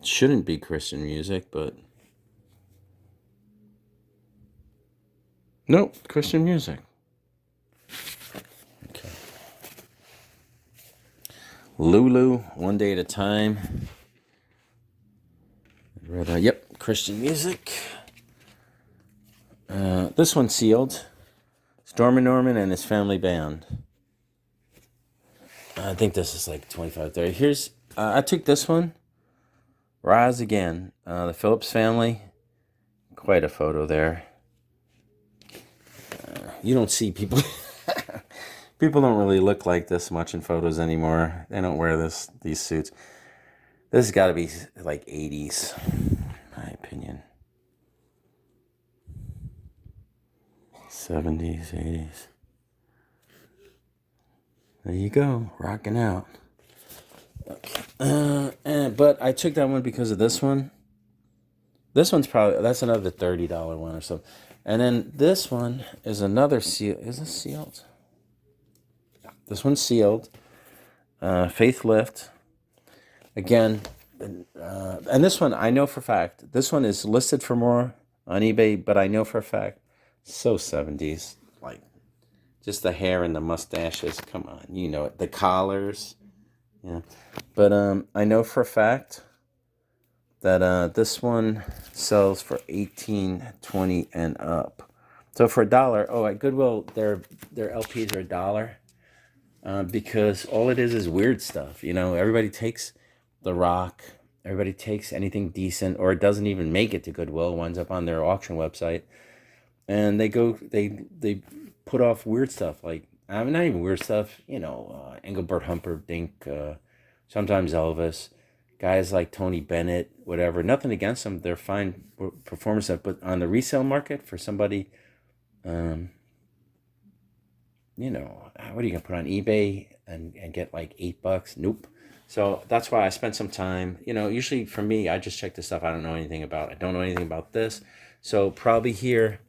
shouldn't be Christian music, but nope, Christian music. Okay. Lulu, One Day at a Time. Yep, Christian music. This one's sealed. Stormy Norman and his family band. I think this is like 25, 30. Here's, I took this one. Rise Again. The Phillips family. Quite a photo there. You don't see people. People don't really look like this much in photos anymore. They don't wear these suits. This has got to be like 80s, in my opinion. 70s, 80s. There you go, rocking out. Okay. But I took that one because of this one. This one's probably, that's another $30 one or so. And then this one is another seal. Is this sealed? This one's sealed. Faith Lift. Again, and this one I know for a fact. This one is listed for more on eBay, but I know for a fact. So 70s, like Just the hair and the mustaches. Come on, you know it. The collars. Yeah. But I know for a fact that this one sells for $18, $20 and up. So for $1, oh, at Goodwill, their LPs are $1, because all it is weird stuff. You know, everybody takes The Rock, everybody takes anything decent, or it doesn't even make it to Goodwill, winds up on their auction website, and they put off weird stuff, like, I mean, not even weird stuff, you know, Engelbert Humperdinck, sometimes Elvis, guys like Tony Bennett, whatever. Nothing against them, they're fine performance stuff, but on the resale market for somebody, you know, what are you gonna put on eBay and get like $8? Nope. So that's why I spent some time, you know, usually for me, I just check the stuff I don't know anything about. I don't know anything about this. So probably here,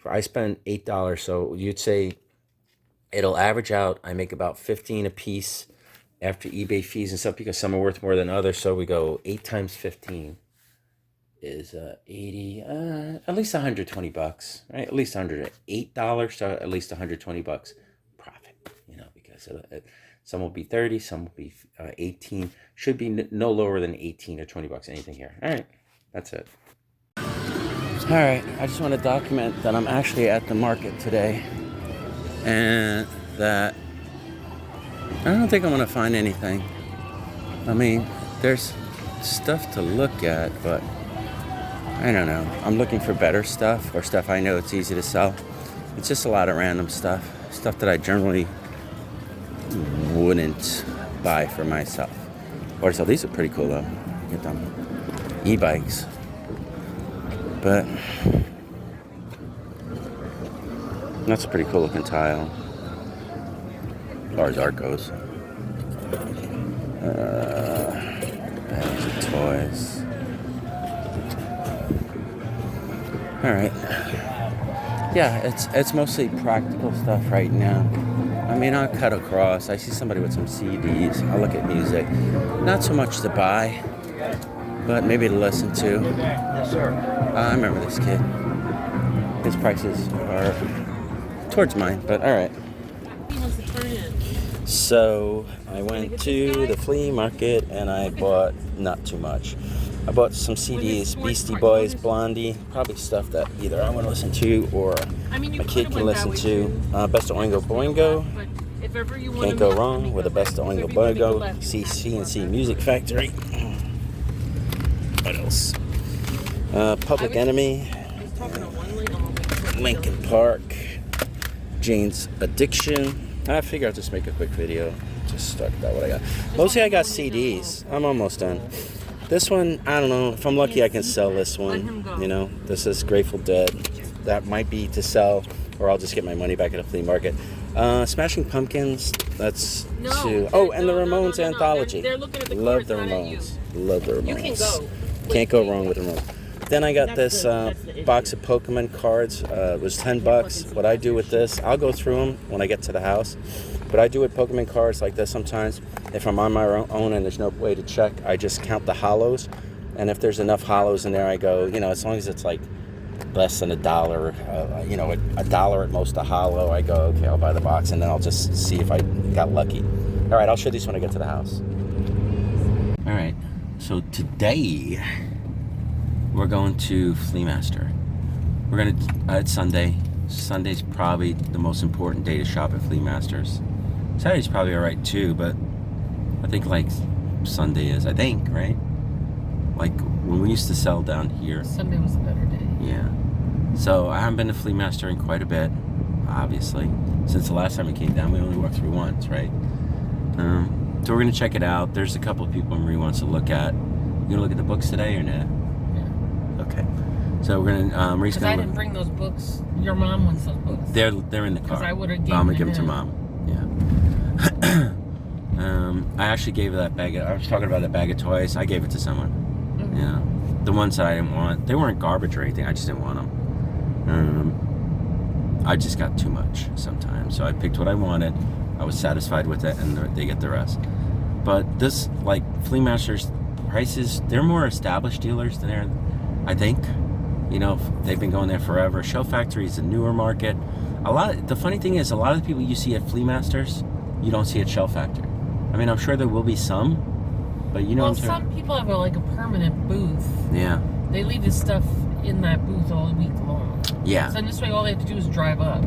I spent $8. So you'd say it'll average out. I make about 15 a piece after eBay fees and stuff, because some are worth more than others. So we go 8 times 15 is 80, at least $120, right? At least $8, so at least $120 profit, you know, because some will be 30, some will be 18. Should be no lower than 18 or $20, anything here. All right, that's it. All right, I just want to document that I'm actually at the market today, and that I don't think I'm going to find anything. I mean, there's stuff to look at, but I don't know. I'm looking for better stuff, or stuff I know it's easy to sell. It's just a lot of random stuff that I generally wouldn't buy for myself. Or so these are pretty cool though. Get them e-bikes. But that's a pretty cool looking tile, as far as art goes. Bags of toys. All right. Yeah, it's mostly practical stuff right now. I mean, I'll cut across. I see somebody with some CDs. I'll look at music. Not so much to buy, but maybe to listen to.
Yes, sir.
I remember this kid. His prices are towards mine, but all right.
He wants to turn in.
So I went to the flea market and I bought not too much. I bought some CDs, Beastie Boys, Blondie, probably stuff that either I want to listen to or my kid can listen to. Best of Oingo Boingo. Can't go wrong with the Best of Oingo Boingo. CNC Music Factory. What else? Public Enemy. Linkin Park. Jane's Addiction. I figure I'll just make a quick video. Just talk about what I got. Mostly I got CDs. I'm almost done. This one, I don't know. If I'm lucky, I can sell this one. You know, this is Grateful Dead. That might be to sell, or I'll just get my money back at a flea market. Smashing Pumpkins. That's two. Oh, and the Ramones anthology. Love the Ramones. Love the Ramones. You can go. Can't go wrong with the Ramones. Then I got this box of Pokemon cards. It was $10. What I do with this, I'll go through them when I get to the house. But I do with Pokemon cards like this sometimes. If I'm on my own and there's no way to check, I just count the hollows. And if there's enough hollows in there, I go, you know, as long as it's like less than $1, you know, $1 at most a hollow, I go, okay, I'll buy the box. And then I'll just see if I got lucky. All right, I'll show these when I get to the house. All right, so today we're going to Flea Master. We're going to, it's Sunday. Sunday's probably the most important day to shop at Flea Masters. Saturday's probably all right too, but I think like Sunday is, I think, right? Like when we used to sell down here.
Sunday was a better day.
Yeah. So I haven't been to Flea Master in quite a bit, obviously. Since the last time we came down, we only walked through once, right? So we're gonna check it out. There's a couple of people Marie wants to look at. You gonna look at the books today or not? Yeah. Okay. So we're gonna, Marie's gonna.
Because I didn't bring those books. Your mom wants those books.
They're in the car.
Because I would have given
I'm gonna give them to mom. Yeah. I actually gave her that bag. I was talking about that bag of toys. I gave it to someone. Mm-hmm. Yeah. The ones that I didn't want. They weren't garbage or anything. I just didn't want them. I just got too much sometimes. So I picked what I wanted. I was satisfied with it, and they get the rest. But this, like, Flea Master's prices, they're more established dealers than they're, I think. You know, they've been going there forever. Show Factory is a newer market. The funny thing is, a lot of the people you see at flea masters, you don't see at Shelf Factory. I mean, I'm sure there will be some, but you know
well,
what I'm saying?
some people have like a permanent booth.
Yeah.
They leave this stuff in that booth all week long.
Yeah.
So this way, all they have to do is drive up.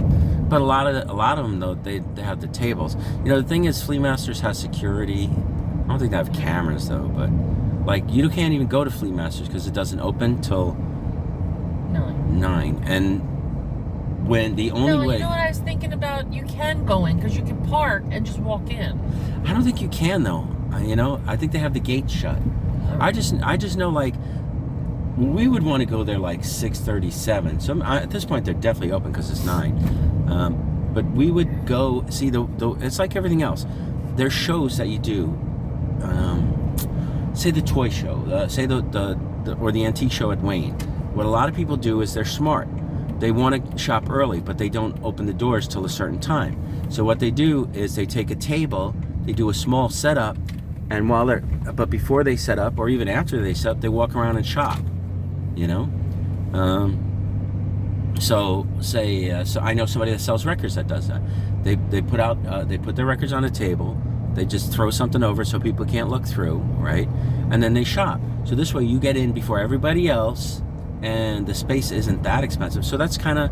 But a lot of them though, they have the tables. You know, the thing is, flea masters has security. I don't think they have cameras though, but like you can't even go to flea masters because it doesn't open till 9. And when the only way.
You know what I was thinking about? You can go in because you can park and just walk in.
I don't think you can though. You know, I think they have the gate shut. I just know like we would want to go there like 6:37. So at this point they're definitely open because it's 9. But we would go see the it's like everything else. There's shows that you do. Say the toy show. Say the or the antique show at Wayne. What a lot of people do is they're smart. They want to shop early, but they don't open the doors till a certain time. So what they do is they take a table, they do a small setup, and but before they set up, or even after they set up, they walk around and shop. You know. So I know somebody that sells records that does that. They put their records on a table. They just throw something over so people can't look through, right? And then they shop. So this way you get in before everybody else, and the space isn't that expensive. So that's kind of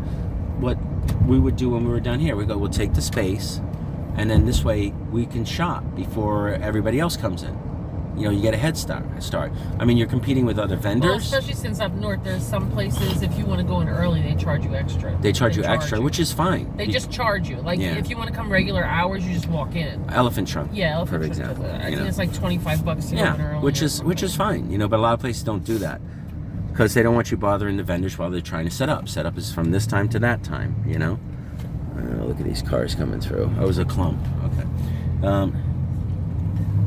what we would do when we were down here. We'll take the space, and then this way we can shop before everybody else comes in. You know, you get a head start. I mean, you're competing with other vendors.
Well, especially since up north, there's some places, if you want to go in early, they charge you extra.
They charge you extra, which is fine.
They just charge you. Like, if you want to come regular hours, you just walk in.
Elephant Trunk.
Yeah, Elephant
Trunk.
For example. I think it's like $25 to go in early.
which is fine. You know, but a lot of places don't do that because they don't want you bothering the vendors while they're trying to set up. Set up is from this time to that time. You know. Look at these cars coming through. Oh, it was a clump. Okay.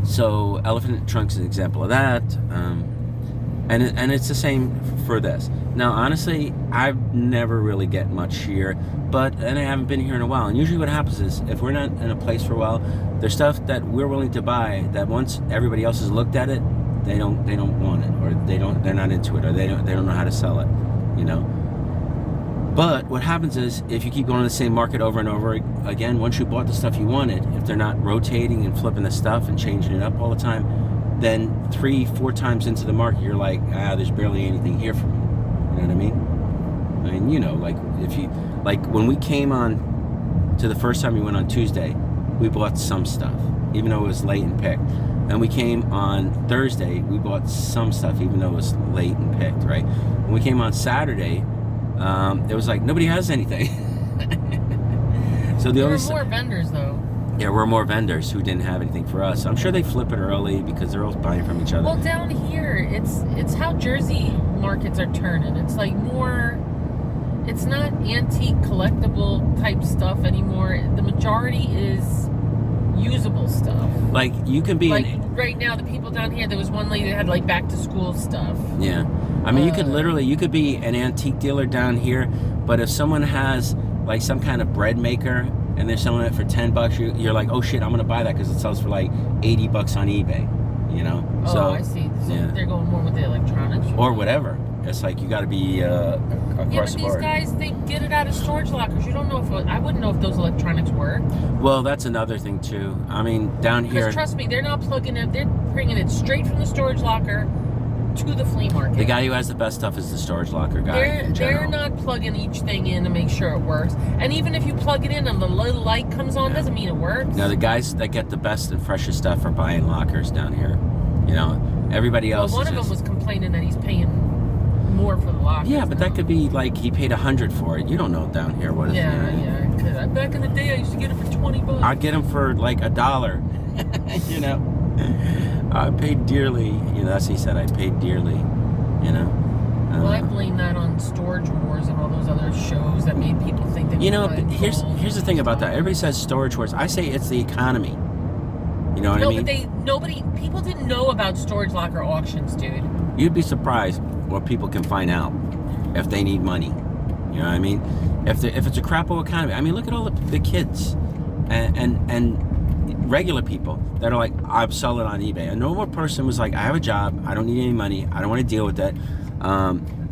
So Elephant Trunk's an example of that, and it's the same for this. Now, honestly, I've never really get much here, and I haven't been here in a while. And usually, what happens is, if we're not in a place for a while, there's stuff that we're willing to buy that once everybody else has looked at it, they don't want it, or they're not into it, or they don't know how to sell it, you know. But what happens is, if you keep going to the same market over and over again, once you bought the stuff you wanted, if they're not rotating and flipping the stuff and changing it up all the time, then 3-4 times into the market, you're like, there's barely anything here for me. You know what I mean? I mean, you know, like when we came on to the first time we went on Tuesday, we bought some stuff, even though it was late and picked. And we came on Thursday, we bought some stuff, even though it was late and picked, right? When we came on Saturday, it was like nobody has anything. So there were
more vendors though.
There were more vendors who didn't have anything for us. I'm sure they flip it early because they're all buying from each other.
Well, down here, it's how Jersey markets are turning. It's like more. It's not antique collectible type stuff anymore. The majority is usable stuff.
Like you can be
right now, the people down here. There was one lady that had like back to school stuff.
Yeah. I mean, you could be an antique dealer down here, but if someone has like some kind of bread maker and they're selling it for $10, you're like, oh shit, I'm gonna buy that because it sells for like $80 on eBay, you know?
Oh,
so,
I see. So
yeah.
They're going more with the electronics.
Or whatever. It's like you got to be across the board.
These guys, they get it out of storage lockers. You don't know I wouldn't know if those electronics work.
Well, that's another thing too. I mean, down here.
Because trust me, they're not plugging it. They're bringing it straight from the storage locker to the flea market.
The guy who has the best stuff is the storage locker guy.
They're not plugging each thing in to make sure it works. And even if you plug it in and the little light comes on, doesn't mean it works.
No, the guys that get the best and freshest stuff are buying lockers down here. You know, everybody else.
Well, one of them was complaining that he's paying more for the lockers.
Yeah, but that could be like he paid $100 for it. You don't know down here what.
Yeah. Back in the day, I used to get it for $20.
I'd get them for like $1. You know. I paid dearly, you know, that's what he said, I paid dearly, you know.
Well, I blame that on Storage Wars and all those other shows that made people think that.
You know, here's the thing about that. Everybody says Storage Wars. I say it's the economy. You know what I mean?
No, but people didn't know about storage locker auctions, dude.
You'd be surprised what people can find out if they need money. You know what I mean? If it's a crapo economy. I mean, look at all the kids and regular people that are like, I'll sell it on eBay. A normal person was like, I have a job, I don't need any money, I don't want to deal with that.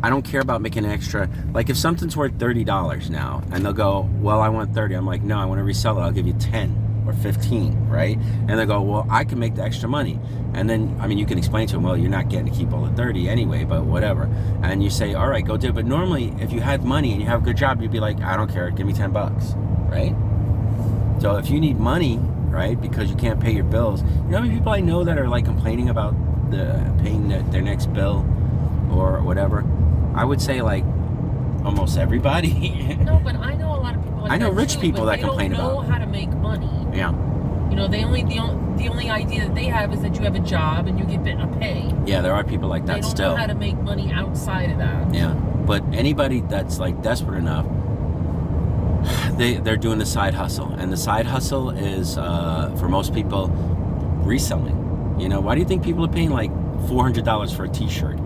I don't care about making an extra. Like if something's worth $30 now, and they'll go, well, I want 30. I'm like, no, I want to resell it. I'll give you 10 or 15, right? And they go, well, I can make the extra money. And then, I mean, you can explain to them, well, you're not getting to keep all the 30 anyway, but whatever. And you say, all right, go do it. But normally, if you had money and you have a good job, you'd be like, I don't care, give me 10 bucks, right? So if you need money, right, because you can't pay your bills, you know how many people I know that are like complaining about paying their next bill or whatever? I would say like almost everybody.
No, but I know a lot of people. Like
I know
that
rich
too,
people that complain
about. They don't know how to make money.
Yeah.
You know, the only idea that they have is that you have a job and you get a pay.
Yeah, there are people like that still.
They don't know how to make money outside of that.
Yeah, but anybody that's like desperate enough, they're doing the side hustle, and the side hustle is for most people reselling. You know, why do you think people are paying like $400 for a T-shirt?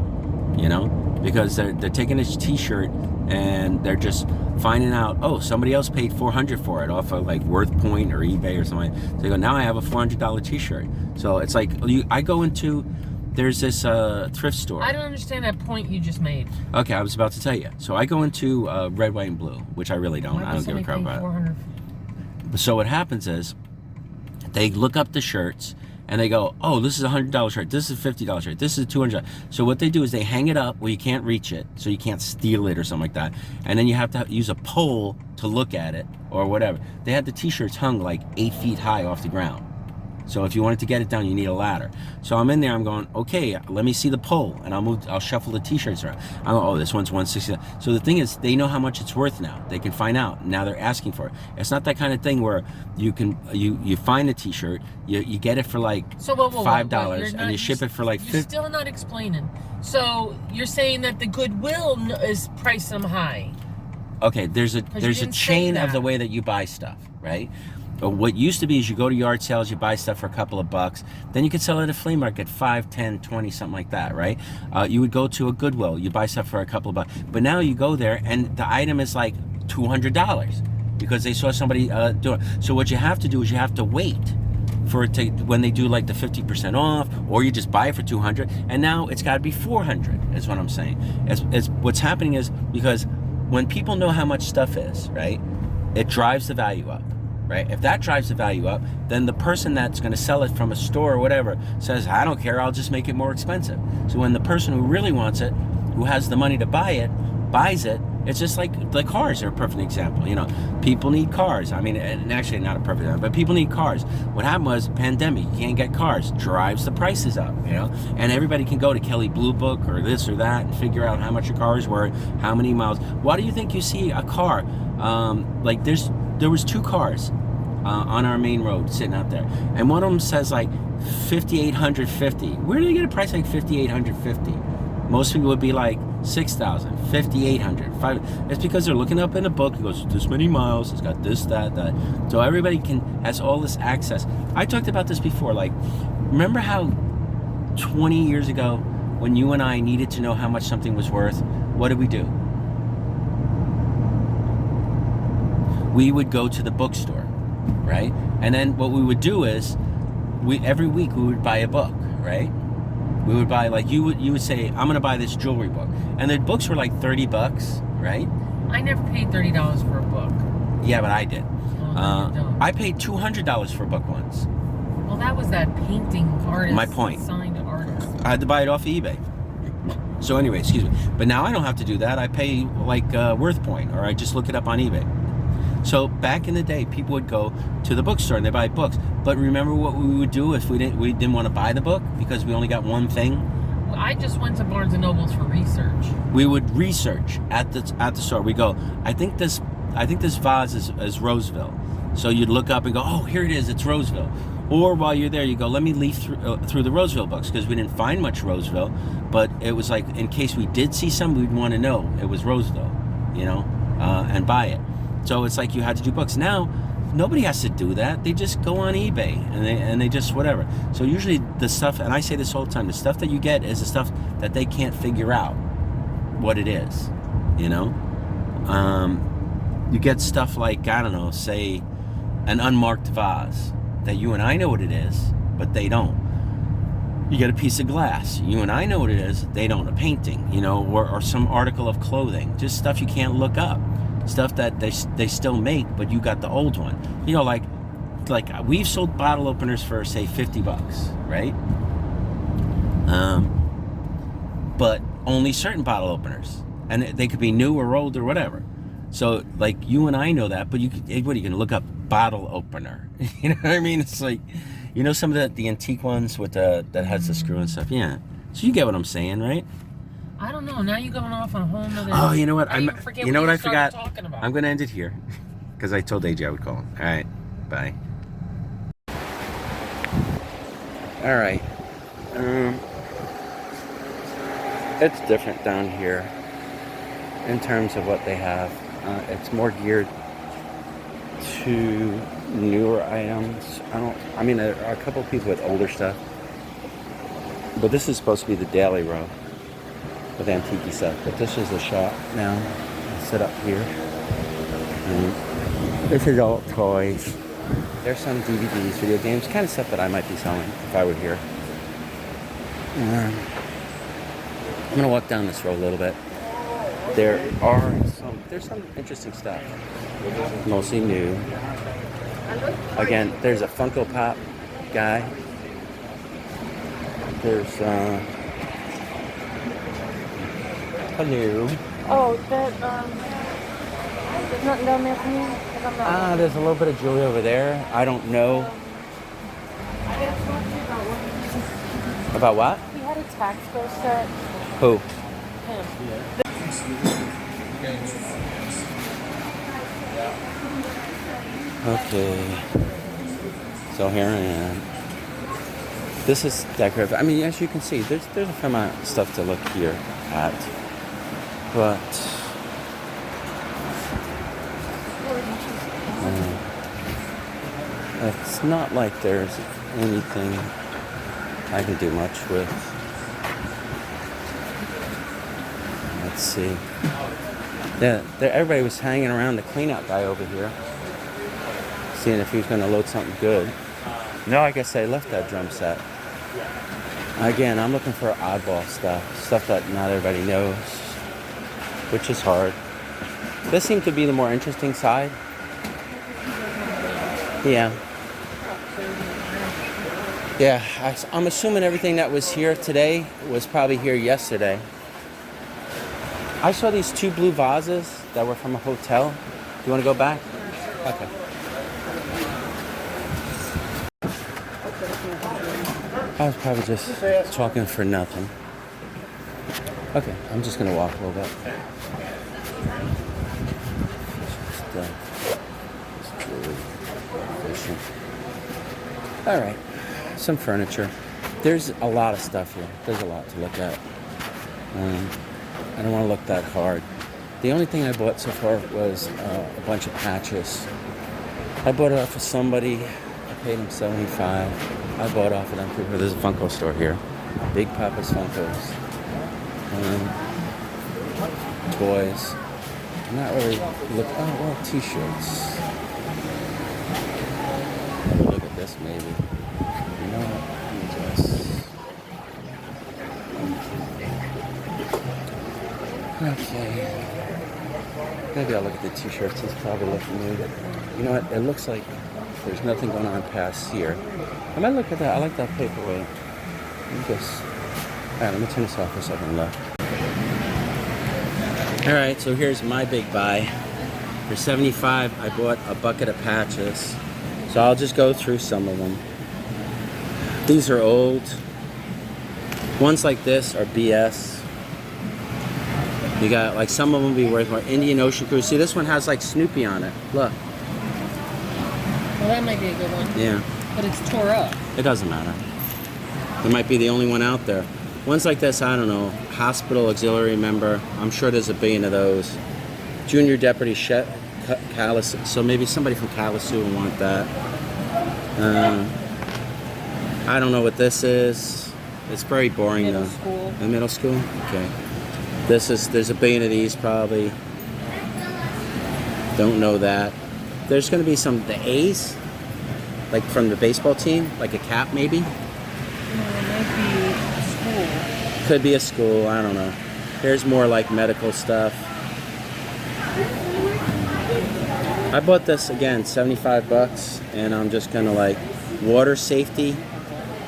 You know, because they're taking this T-shirt and they're just finding out, oh, somebody else paid $400 for it off of like WorthPoint or eBay or something. So they go, now I have a $400 T-shirt. So it's like I go into, there's this thrift store.
I don't understand that point you just made.
Okay, I was about to tell you. So I go into red, white, and blue, which I really don't. I don't give a crap about it. So what happens is they look up the shirts and they go, oh, this is a $100 shirt, this is a $50 shirt, this is a $200. So what they do is they hang it up where you can't reach it, so you can't steal it or something like that. And then you have to use a pole to look at it or whatever. They had the T-shirts hung like 8 feet high off the ground. So if you wanted to get it down, you need a ladder. So I'm in there, I'm going, okay, let me see the pole, and I'll shuffle the T-shirts around. I'm going, oh, this one's $160. So the thing is, they know how much it's worth now. They can find out. Now they're asking for it. It's not that kind of thing where you find a T-shirt, you get it for like $5, and you ship it for like $50.
You're still not explaining. So you're saying that the Goodwill is priced them high.
Okay, there's a chain of the way that you buy stuff, right? What used to be is you go to yard sales, you buy stuff for a couple of bucks, then you could sell it at a flea market, 5, 10, 20, something like that, right? You would go to a Goodwill, you buy stuff for a couple of bucks, but now you go there and the item is like $200 because they saw somebody do it. So what you have to do is you have to wait for it to, when they do like the 50% off, or you just buy it for $200, and now it's got to be $400, is what I'm saying. It's what's happening is, because when people know how much stuff is, right, it drives the value up. Right? If that drives the value up, then the person that's going to sell it from a store or whatever says, I don't care, I'll just make it more expensive. So when the person who really wants it, who has the money to buy it, buys it, it's just like the cars are a perfect example. You know, people need cars. I mean, and actually not a perfect example, but people need cars. What happened was pandemic, you can't get cars, drives the prices up, you know, and everybody can go to Kelley Blue Book or this or that and figure out how much a car is worth, how many miles. Why do you think you see a car, like there was 2 cars on our main road sitting out there, and one of them says like 5,850. Where do they get a price like 5,850? Most people would be like 6,000, 5,800. It's because they're looking up in a book. It goes this many miles. It's got this, that. So everybody has all this access. I talked about this before. Like, remember how 20 years ago, when you and I needed to know how much something was worth, what did we do? We would go to the bookstore, right? And then what we would do is, every week we would buy a book, right? We would buy, like, you would say, I'm gonna buy this jewelry book, and the books were like $30, right?
I never paid $30 for a book.
Yeah, but I did.
Oh,
I paid $200 for a book once.
Well, that was that painting artist.
My point.
Signed artist.
I had to buy it off of eBay. So anyway, excuse me. But now I don't have to do that. I pay like WorthPoint, or I just look it up on eBay. So back in the day, people would go to the bookstore and they buy books. But remember what we would do if we didn't want to buy the book because we only got one thing?
Well, I just went to Barnes and Nobles for research.
We would research at the store. We go, I think this vase is Roseville. So you'd look up and go, oh, here it is, it's Roseville. Or while you're there, you go, let me leaf through the Roseville books, because we didn't find much Roseville, but it was like, in case we did see some, we'd want to know it was Roseville, you know, and buy it. So it's like you had to do books. Now, nobody has to do that. They just go on eBay and they just whatever. So usually the stuff, and I say this all the time, the stuff that you get is the stuff that they can't figure out what it is, you know? You get stuff like, I don't know, say an unmarked vase that you and I know what it is, but they don't. You get a piece of glass. You and I know what it is. They don't. A painting, you know, or some article of clothing. Just stuff you can't look up. Stuff that they still make, but you got the old one. You know, like we've sold bottle openers for, say, $50, right? But only certain bottle openers, and they could be new or old or whatever. So, like, you and I know that, but what are you going to look up? Bottle opener. You know what I mean? It's like, you know, some of the antique ones with that has the screw and stuff. Yeah. So you get what I'm saying, right?
I don't know. Now you're going off on a whole nother.
Oh, you know what?
I
forgot?
Talking about.
I'm going to end it here because I told AJ I would call him. All right. Bye. All right. It's different down here in terms of what they have. It's more geared to newer items. I mean, there are a couple of people with older stuff, but this is supposed to be the daily row with antique stuff. But this is the shop now. I'll sit up here. This is all toys. There's some DVDs, video games, kind of stuff that I might be selling if I were here. I'm gonna walk down this road a little bit. There's some interesting stuff. Mostly new. Again, there's a Funko Pop guy. There's hello.
Oh, there's nothing down there for me?
There's a little bit of jewelry over there. I don't know. About what?
He had a Taxco set.
Who?
Him.
Okay. So here I am. This is decorative. I mean, as you can see, there's a fair amount of stuff to look here at. But it's not like there's anything I can do much with. Let's see. Yeah, everybody was hanging around the cleanout guy over here, seeing if he was going to load something good. No, I guess I left that drum set. Again, I'm looking for oddball stuff that not everybody knows, which is hard. This seemed to be the more interesting side. Yeah. Yeah, I'm assuming everything that was here today was probably here yesterday. I saw these 2 blue vases that were from a hotel. Do you want to go back? Okay. I was probably just talking for nothing. Okay, I'm just going to walk a little bit. All right, some furniture. There's a lot of stuff here. There's a lot to look at. I don't want to look that hard. The only thing I bought so far was a bunch of patches. I bought it off of somebody. I paid him $75. I bought off of them. There's a Funko store here. Big Papa's Funkos. Toys. I'm not really looking. Oh, well, t-shirts. Look at this, maybe. You know what? Okay. Maybe I'll look at the t-shirts. It's probably looking new. You know what? It looks like there's nothing going on past here. I might look at that. I like that paperweight. Alright, let me turn this off for a second. Look. Alright, so here's my big buy. For $75, I bought a bucket of patches. So I'll just go through some of them. These are old. Ones like this are BS. You got, like, some of them will be worth more. Indian Ocean Cruise. See, this one has, like, Snoopy on it. Look.
Well, that might be a good one.
Yeah.
But it's tore up.
It doesn't matter. It might be the only one out there. Ones like this, I don't know. Hospital auxiliary member. I'm sure there's a billion of those. Junior Deputy Kalamazoo. So maybe somebody from Kalamazoo will want that. I don't know what this is. It's very boring,
Middle
though.
school.
The middle school? Okay. There's a billion of these probably. Don't know that. There's going to be the A's, like from the baseball team, like a cap maybe.
No, it might be school.
Could be a school, I don't know. Here's more like medical stuff. I bought this again, 75 bucks, and I'm just gonna like water safety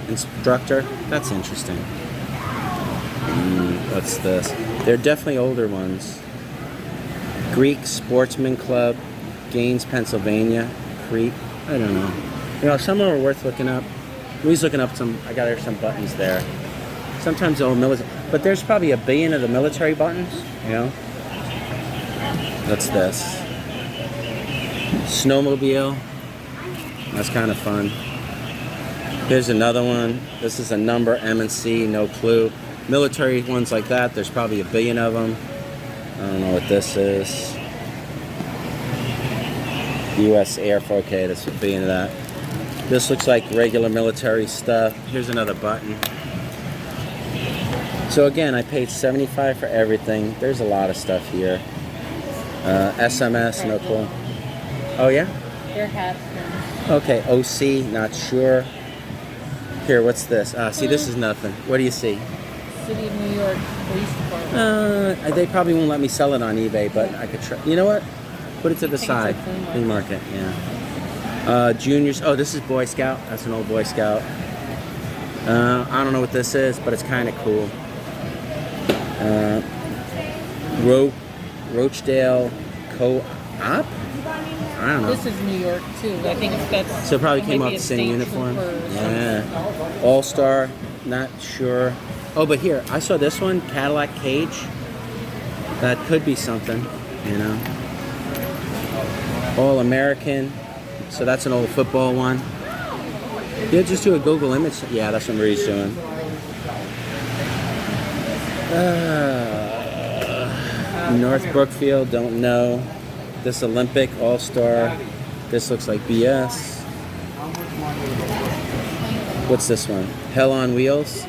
instructor. That's interesting. What's this? They're definitely older ones. Greek Sportsman Club, Gaines, Pennsylvania. Creep. I don't know. You know, some of them are worth looking up. Louis looking up some. I got some buttons there. Sometimes the old military, but there's probably a billion of the military buttons. You know. What's this? Snowmobile. That's kind of fun. Here's another one. This is a number M&C, no clue. Military ones like that, there's probably a billion of them. I don't know what this is. U.S. Air Force, okay, there's a billion of that. This looks like regular military stuff. Here's another button. So again, I paid $75 for everything. There's a lot of stuff here. SMS, no clue. Oh yeah?
Their hats.
Okay, OC, not sure. Here, what's this? See, this is nothing. What do you see?
City of New York Police Department.
They probably won't let me sell it on eBay, but I could try. You know what? Put it to the side. Flea market, yeah. Juniors. Oh, this is Boy Scout. That's an old Boy Scout. I don't know what this is, but it's kind of cool. Rochdale Co-op? I don't know.
This is New York too. I think that's.
So it probably came off
maybe
the
a
same
state
uniform.
trooper or
Yeah. All Star, not sure. Oh, but here, I saw this one, Cadillac Cage. That could be something, you know. All American. So that's an old football one. Yeah, just do a Google image. Yeah, that's what Marie's doing. North Brookfield, don't know. This Olympic All-Star. This looks like BS. What's this one? Hell on Wheels.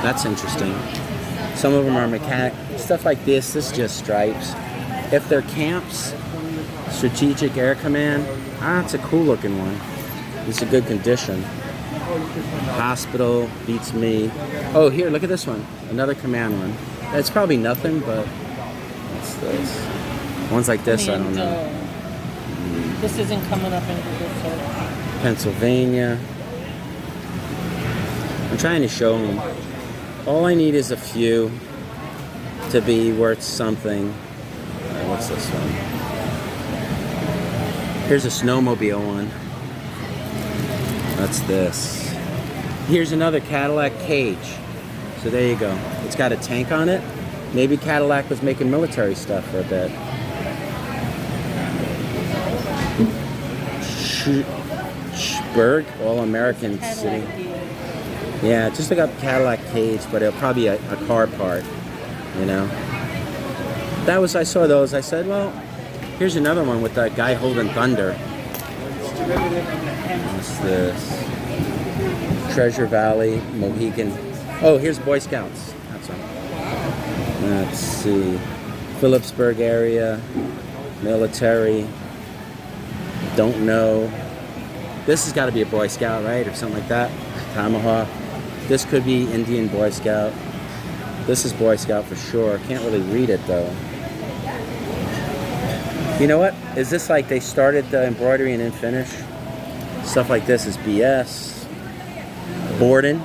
That's interesting. Some of them are mechanic. Stuff like this is just stripes. If they're camps, Strategic Air Command, it's a cool looking one. It's a good condition. Hospital, beats me. Oh, here, look at this one. Another command one. It's probably nothing, but what's this? Ones like this, I don't know.
This isn't coming up in Google search.
Pennsylvania. I'm trying to show them. All I need is a few to be worth something. What's this one? Here's a snowmobile one. That's this. Here's another Cadillac Cage. So there you go. It's got a tank on it. Maybe Cadillac was making military stuff for a bit. Berg, All American City. Yeah, just look up Cadillac Cage, but it'll probably be a car part, you know. That was, I saw those. I said, well, here's another one with that guy holding thunder. What's this? Treasure Valley, Mohegan. Oh, here's Boy Scouts. That's one. Let's see. Phillipsburg area, military. Don't know. This has got to be a Boy Scout, right? Or something like that. Tomahawk. This could be Indian Boy Scout. This is Boy Scout for sure. Can't really read it though. You know what? Is this like they started the embroidery and didn't finish? Stuff like this is BS. Borden.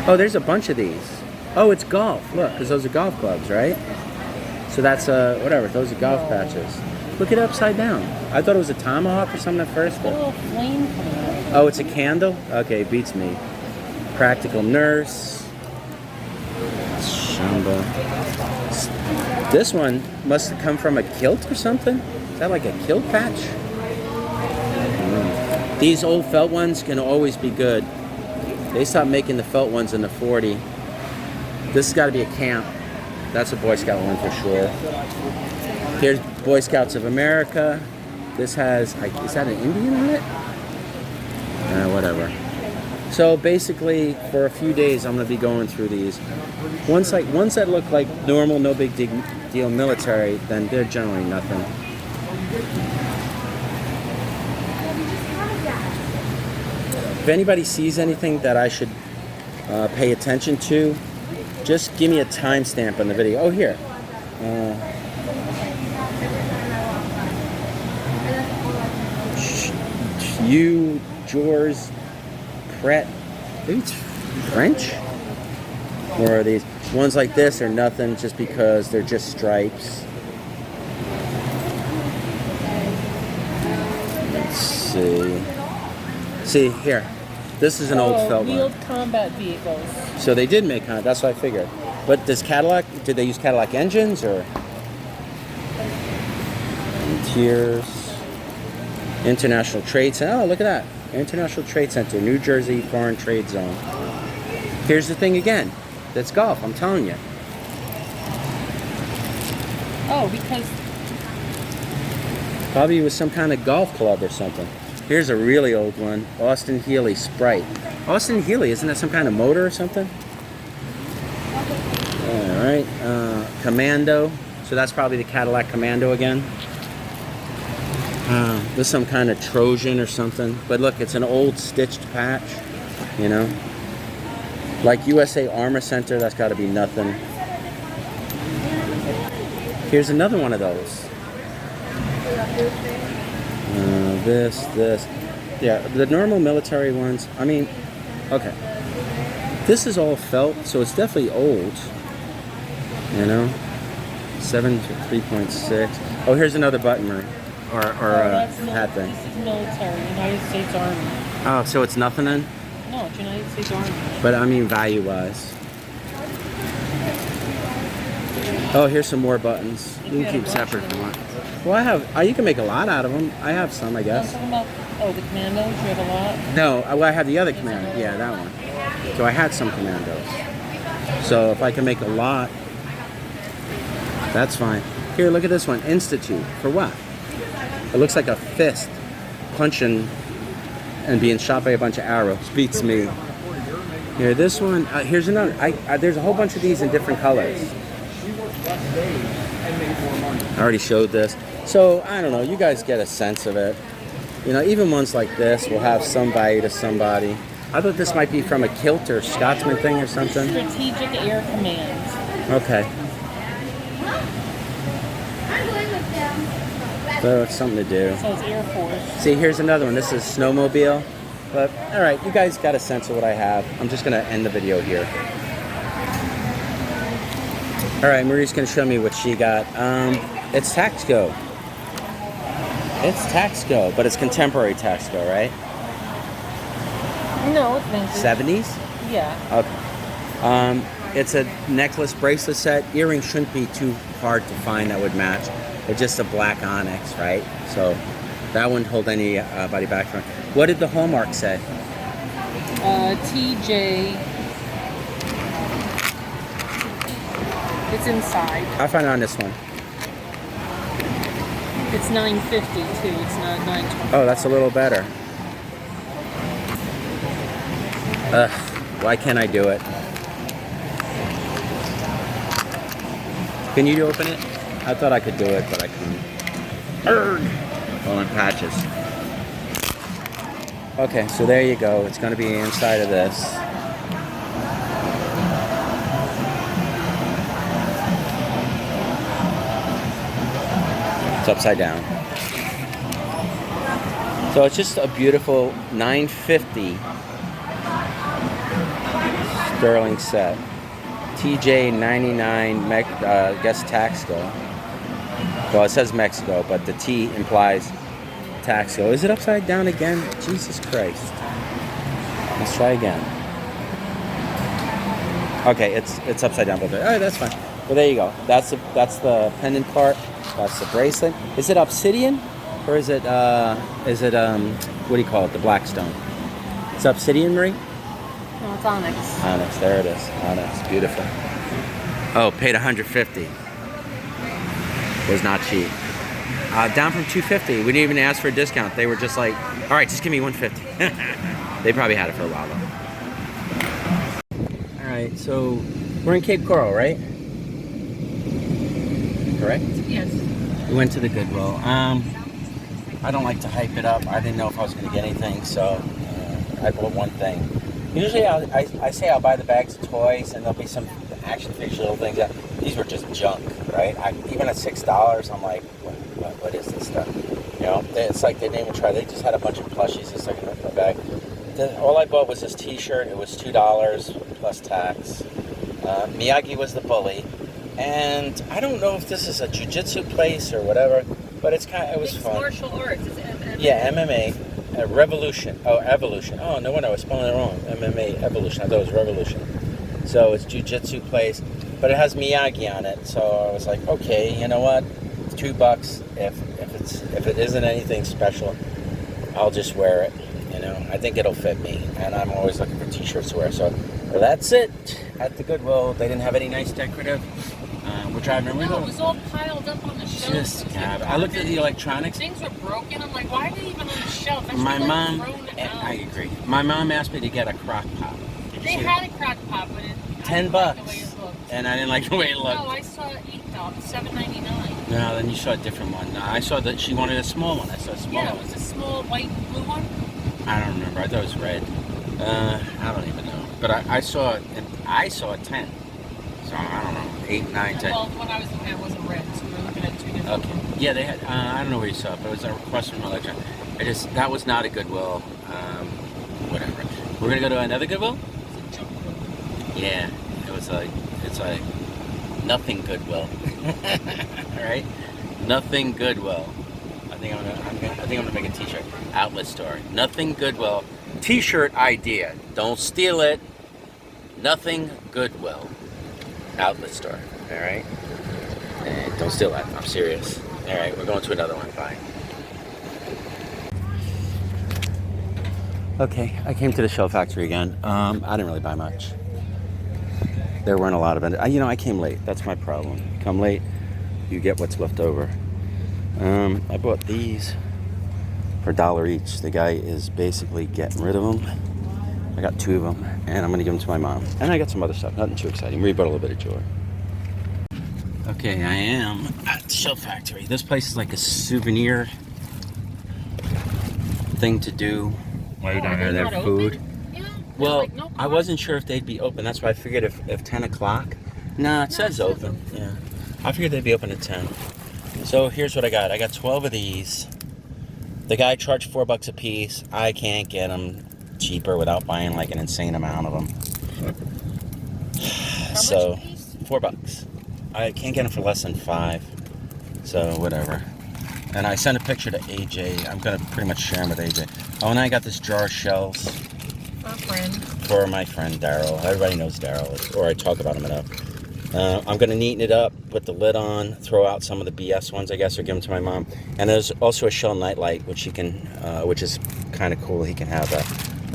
Oh, there's a bunch of these. Oh, it's golf. Look, because those are golf clubs, right? So that's whatever. Those are golf patches. Look it upside down. I thought it was a tomahawk or something at first.
A little flame coming out.
Oh, it's a candle? Okay, beats me. Practical Nurse. Shamba. This one must have come from a kilt or something. Is that like a kilt patch? These old felt ones can always be good. They stopped making the felt ones in the 40. This has got to be a camp. That's a Boy Scout one for sure. Here's Boy Scouts of America. This has, is that an Indian on it? Whatever. So basically, for a few days, I'm going to be going through these. Ones that look like normal, no big deal military, then they're generally nothing. If anybody sees anything that I should pay attention to. Just give me a timestamp on the video. Oh, here. You, George, Pret. Maybe it's French? Or are these ones like this are nothing just because they're just stripes? Let's see. See, here. This is an old felt one.
Wheeled combat vehicles.
So they did make kind of, that's what I figured. But does Cadillac, did they use Cadillac engines or? Interiors. International Trade Center. Oh, look at that. International Trade Center, New Jersey Foreign Trade Zone. Here's the thing again. That's golf, I'm telling you.
Oh, because...
Probably it was some kind of golf club or something. Here's a really old one. Austin Healey Sprite. Austin Healey, isn't that some kind of motor or something? Alright. Commando. So that's probably the Cadillac Commando again. This is some kind of Trojan or something. But look, it's an old stitched patch. You know? Like USA Armor Center, that's got to be nothing. Here's another one of those. This. Yeah, the normal military ones. I mean, okay. This is all felt, so it's definitely old. You know? 7 to 3.6. Oh, here's another button ring. Or hat thing.
This is military, United States Army.
Oh, so it's nothing then?
No, it's United States Army.
But I mean value-wise. Oh, here's some more buttons. You can keep separate if you want. Well, I have. You can make a lot out of them. I have some, I guess.
I'm talking about, the commandos. You have a lot.
No, I have the other commando. Yeah, that one. So I had some commandos. So if I can make a lot, that's fine. Here, look at this one. Institute. For what? It looks like a fist punching and being shot by a bunch of arrows. Beats me. Here, this one. Here's another. There's a whole bunch of these in different colors. I already showed this. So, I don't know. You guys get a sense of it. You know, even ones like this will have some value to somebody. I thought this might be from a kilt or Scotsman thing or something.
Strategic Air Command.
Okay. So it's something to do.
So it's Air Force.
See, here's another one. This is snowmobile. But, alright, you guys got a sense of what I have. I'm just going to end the video here. Alright, Marie's going to show me what she got. It's Taxco. It's Taxco, but it's contemporary Taxco, right?
No, it's vintage.
70s?
Yeah.
Okay. It's a necklace bracelet set. Earrings shouldn't be too hard to find that would match. They're just a black onyx, right? So that wouldn't hold anybody back from it. What did the hallmark say?
TJ. It's inside.
I'll find it on this one.
It's $9.50 too. It's not $9.25.
Oh, that's a little better. Why can't I do it? Can you open it? I thought I could do it, but I couldn't. All in patches. Okay, so there you go. It's going to be inside of this. It's upside down. So it's just a beautiful $9.50 sterling set. TJ 99, I guess Taxco. Well, it says Mexico, but the T implies Taxco. Is it upside down again? Jesus Christ. Let's try again. Okay, it's upside down. But all right, that's fine. Well, there you go. That's the pendant part. That's the bracelet. Is it obsidian, or is it what do you call it? The blackstone. It's obsidian, Marie.
No, it's onyx.
Onyx, there it is. Onyx, beautiful. Oh, paid $150. Was not cheap. Down from $250. We didn't even ask for a discount. They were just like, all right, just give me $150. They probably had it for a while though. All right, so we're in Cape Coral, right? Correct?
Yes.
We went to the Goodwill. I don't like to hype it up. I didn't know if I was going to get anything, so I bought one thing. Usually I say I'll buy the bags of toys and there'll be some action figure little things. These were just junk, right? Even at $6, I'm like, what is this stuff? You know, it's like they didn't even try. They just had a bunch of plushies just like in the bag. All I bought was this T-shirt. It was $2 plus tax. Miyagi was the bully, and I don't know if this is a jiu-jitsu place or whatever, but it was fun.
Martial arts. It's MMA.
Yeah, MMA. Revolution. Oh, Evolution. Oh, no wonder I was spelling it wrong. MMA Evolution. I thought it was Revolution. So it's jiu-jitsu place, but it has Miyagi on it. So I was like, okay, you know what? It's $2. If it isn't anything special, I'll just wear it. You know, I think it'll fit me, and I'm always looking for T-shirts to wear. So that's it at the Goodwill. They didn't have any nice decorative. We're driving around.
No, it was all piled up on the shelf.
Just I looked at the electronics.
Things were broken. I'm like, why are they even on the shelf?
My mom, I agree. My mom asked me to get a crock pot.
They had a crock pot, but
$10, and I didn't like the way it looked.
No, I saw it $7.99.
No, then you saw a different one. No, I saw that she wanted a small one. I saw a small one.
Yeah, it was a small white blue one.
I don't remember. I thought it was red. I don't even know. But I saw a 10. So I don't know, 8, 9, 10.
Well, when I was looking at it wasn't red, so we were looking at two different ones.
Yeah, they had, I don't know where you saw it, but it was a request from electron. That was not a Goodwill. Whatever. We're going to go to another Goodwill?
It's a junk one.
Yeah, it's like nothing Goodwill. All right? Nothing Goodwill. I think I'm gonna make a T-shirt. Outlet store. Nothing Goodwill. T-shirt idea. Don't steal it. Nothing Goodwill. Outlet store. All right. And don't steal that. I'm serious. All right, we're going to another one. Bye. Okay, I came to the Shell Factory again. I didn't really buy much. There weren't a lot of it. I came late. That's my problem. Come late, you get what's left over. I bought these for $1 each. The guy is basically getting rid of them. I got 2 of them, and I'm going to give them to my mom. And I got some other stuff. Nothing too exciting. We bought a little bit of joy. Okay, I am at the Shell Factory. This place is like a souvenir thing to do while you're down there. Their food.
Yeah,
well,
like no
I wasn't sure if they'd be open. That's why I figured if 10 o'clock. Nah, it says open. Yeah. I figured they'd be open at 10. So here's what I got. I got 12 of these. The guy charged $4 a piece. I can't get them cheaper without buying like an insane amount of them. So $4. I can't get them for less than $5. So whatever. And I sent a picture to AJ. I'm gonna pretty much share them with AJ. Oh, and I got this jar of shells for my friend Daryll. Everybody knows Daryll, or I talk about him enough. I'm gonna neaten it up, put the lid on, throw out some of the BS ones, I guess, or give them to my mom. And there's also a shell nightlight, which he can, which is kind of cool. He can have that.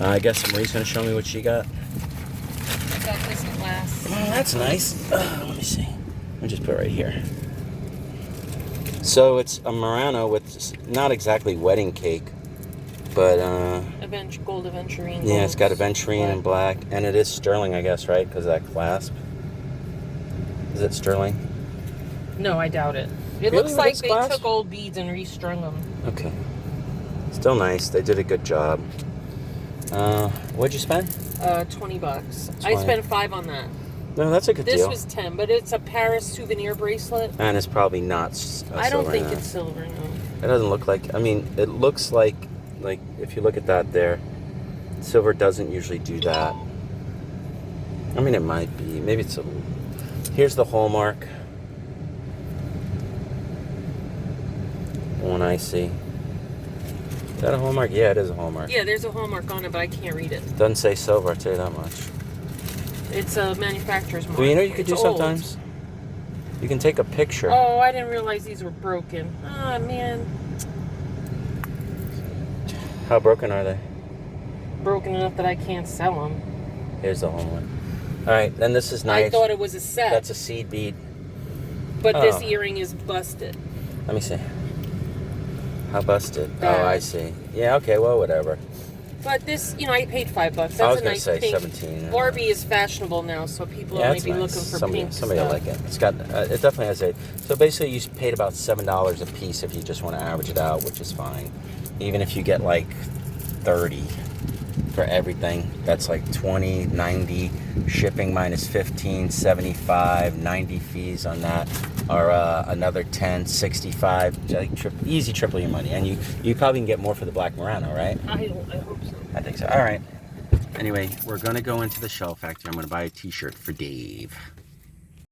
I guess Marie's gonna show me what she got.
I got this glass.
Oh, that's nice. Let me see. Let me just put it right here. So it's a Murano with not exactly wedding cake, but
gold aventurine.
Yeah, it's got aventurine and black, and it is sterling, I guess, right? Because of that clasp. Is it sterling?
No, I doubt it. It looks like they took old beads and restrung them.
Okay. Still nice. They did a good job. What'd you spend?
$20. 20. I spent $5 on that.
No, that's a good deal.
This was 10, but it's a Paris souvenir bracelet.
And it's probably not
I don't think it's silver, no.
It doesn't look like, I mean, it looks like if you look at that there, silver doesn't usually do that. I mean, it might be. Maybe it's a, here's the hallmark. One I see. Is that a hallmark? Yeah, it is a hallmark.
Yeah, there's a hallmark on it, but I can't read it.
Doesn't say silver, I'll tell you that much.
It's a manufacturer's mark.
Well, you know what you could do sometimes? You can take a picture.
Oh, I didn't realize these were broken. Oh, man.
How broken are they?
Broken enough that I can't sell them.
Here's the whole one. All right, then this is nice.
I thought it was a set.
That's a seed bead.
But this earring is busted.
Let me see. How busted? Oh, I see. Yeah, okay, well, whatever.
But this, you know, I paid $5. That's
I was
a
going to
nice
say
pink.
17.
Barbie is fashionable now, so people are maybe looking for pink
Somebody will like it. It's got, it definitely has a, so basically you paid about $7 a piece if you just want to average it out, which is fine. Even if you get like 30. for everything. That's like 20, 90, shipping minus 15, 75, 90 fees on that, or another 10, 65, like easy triple your money. And you probably can get more for the Black Murano, right?
I hope so.
I think so. All right. Anyway, we're going to go into the Shell Factory. I'm going to buy a t-shirt for Dave.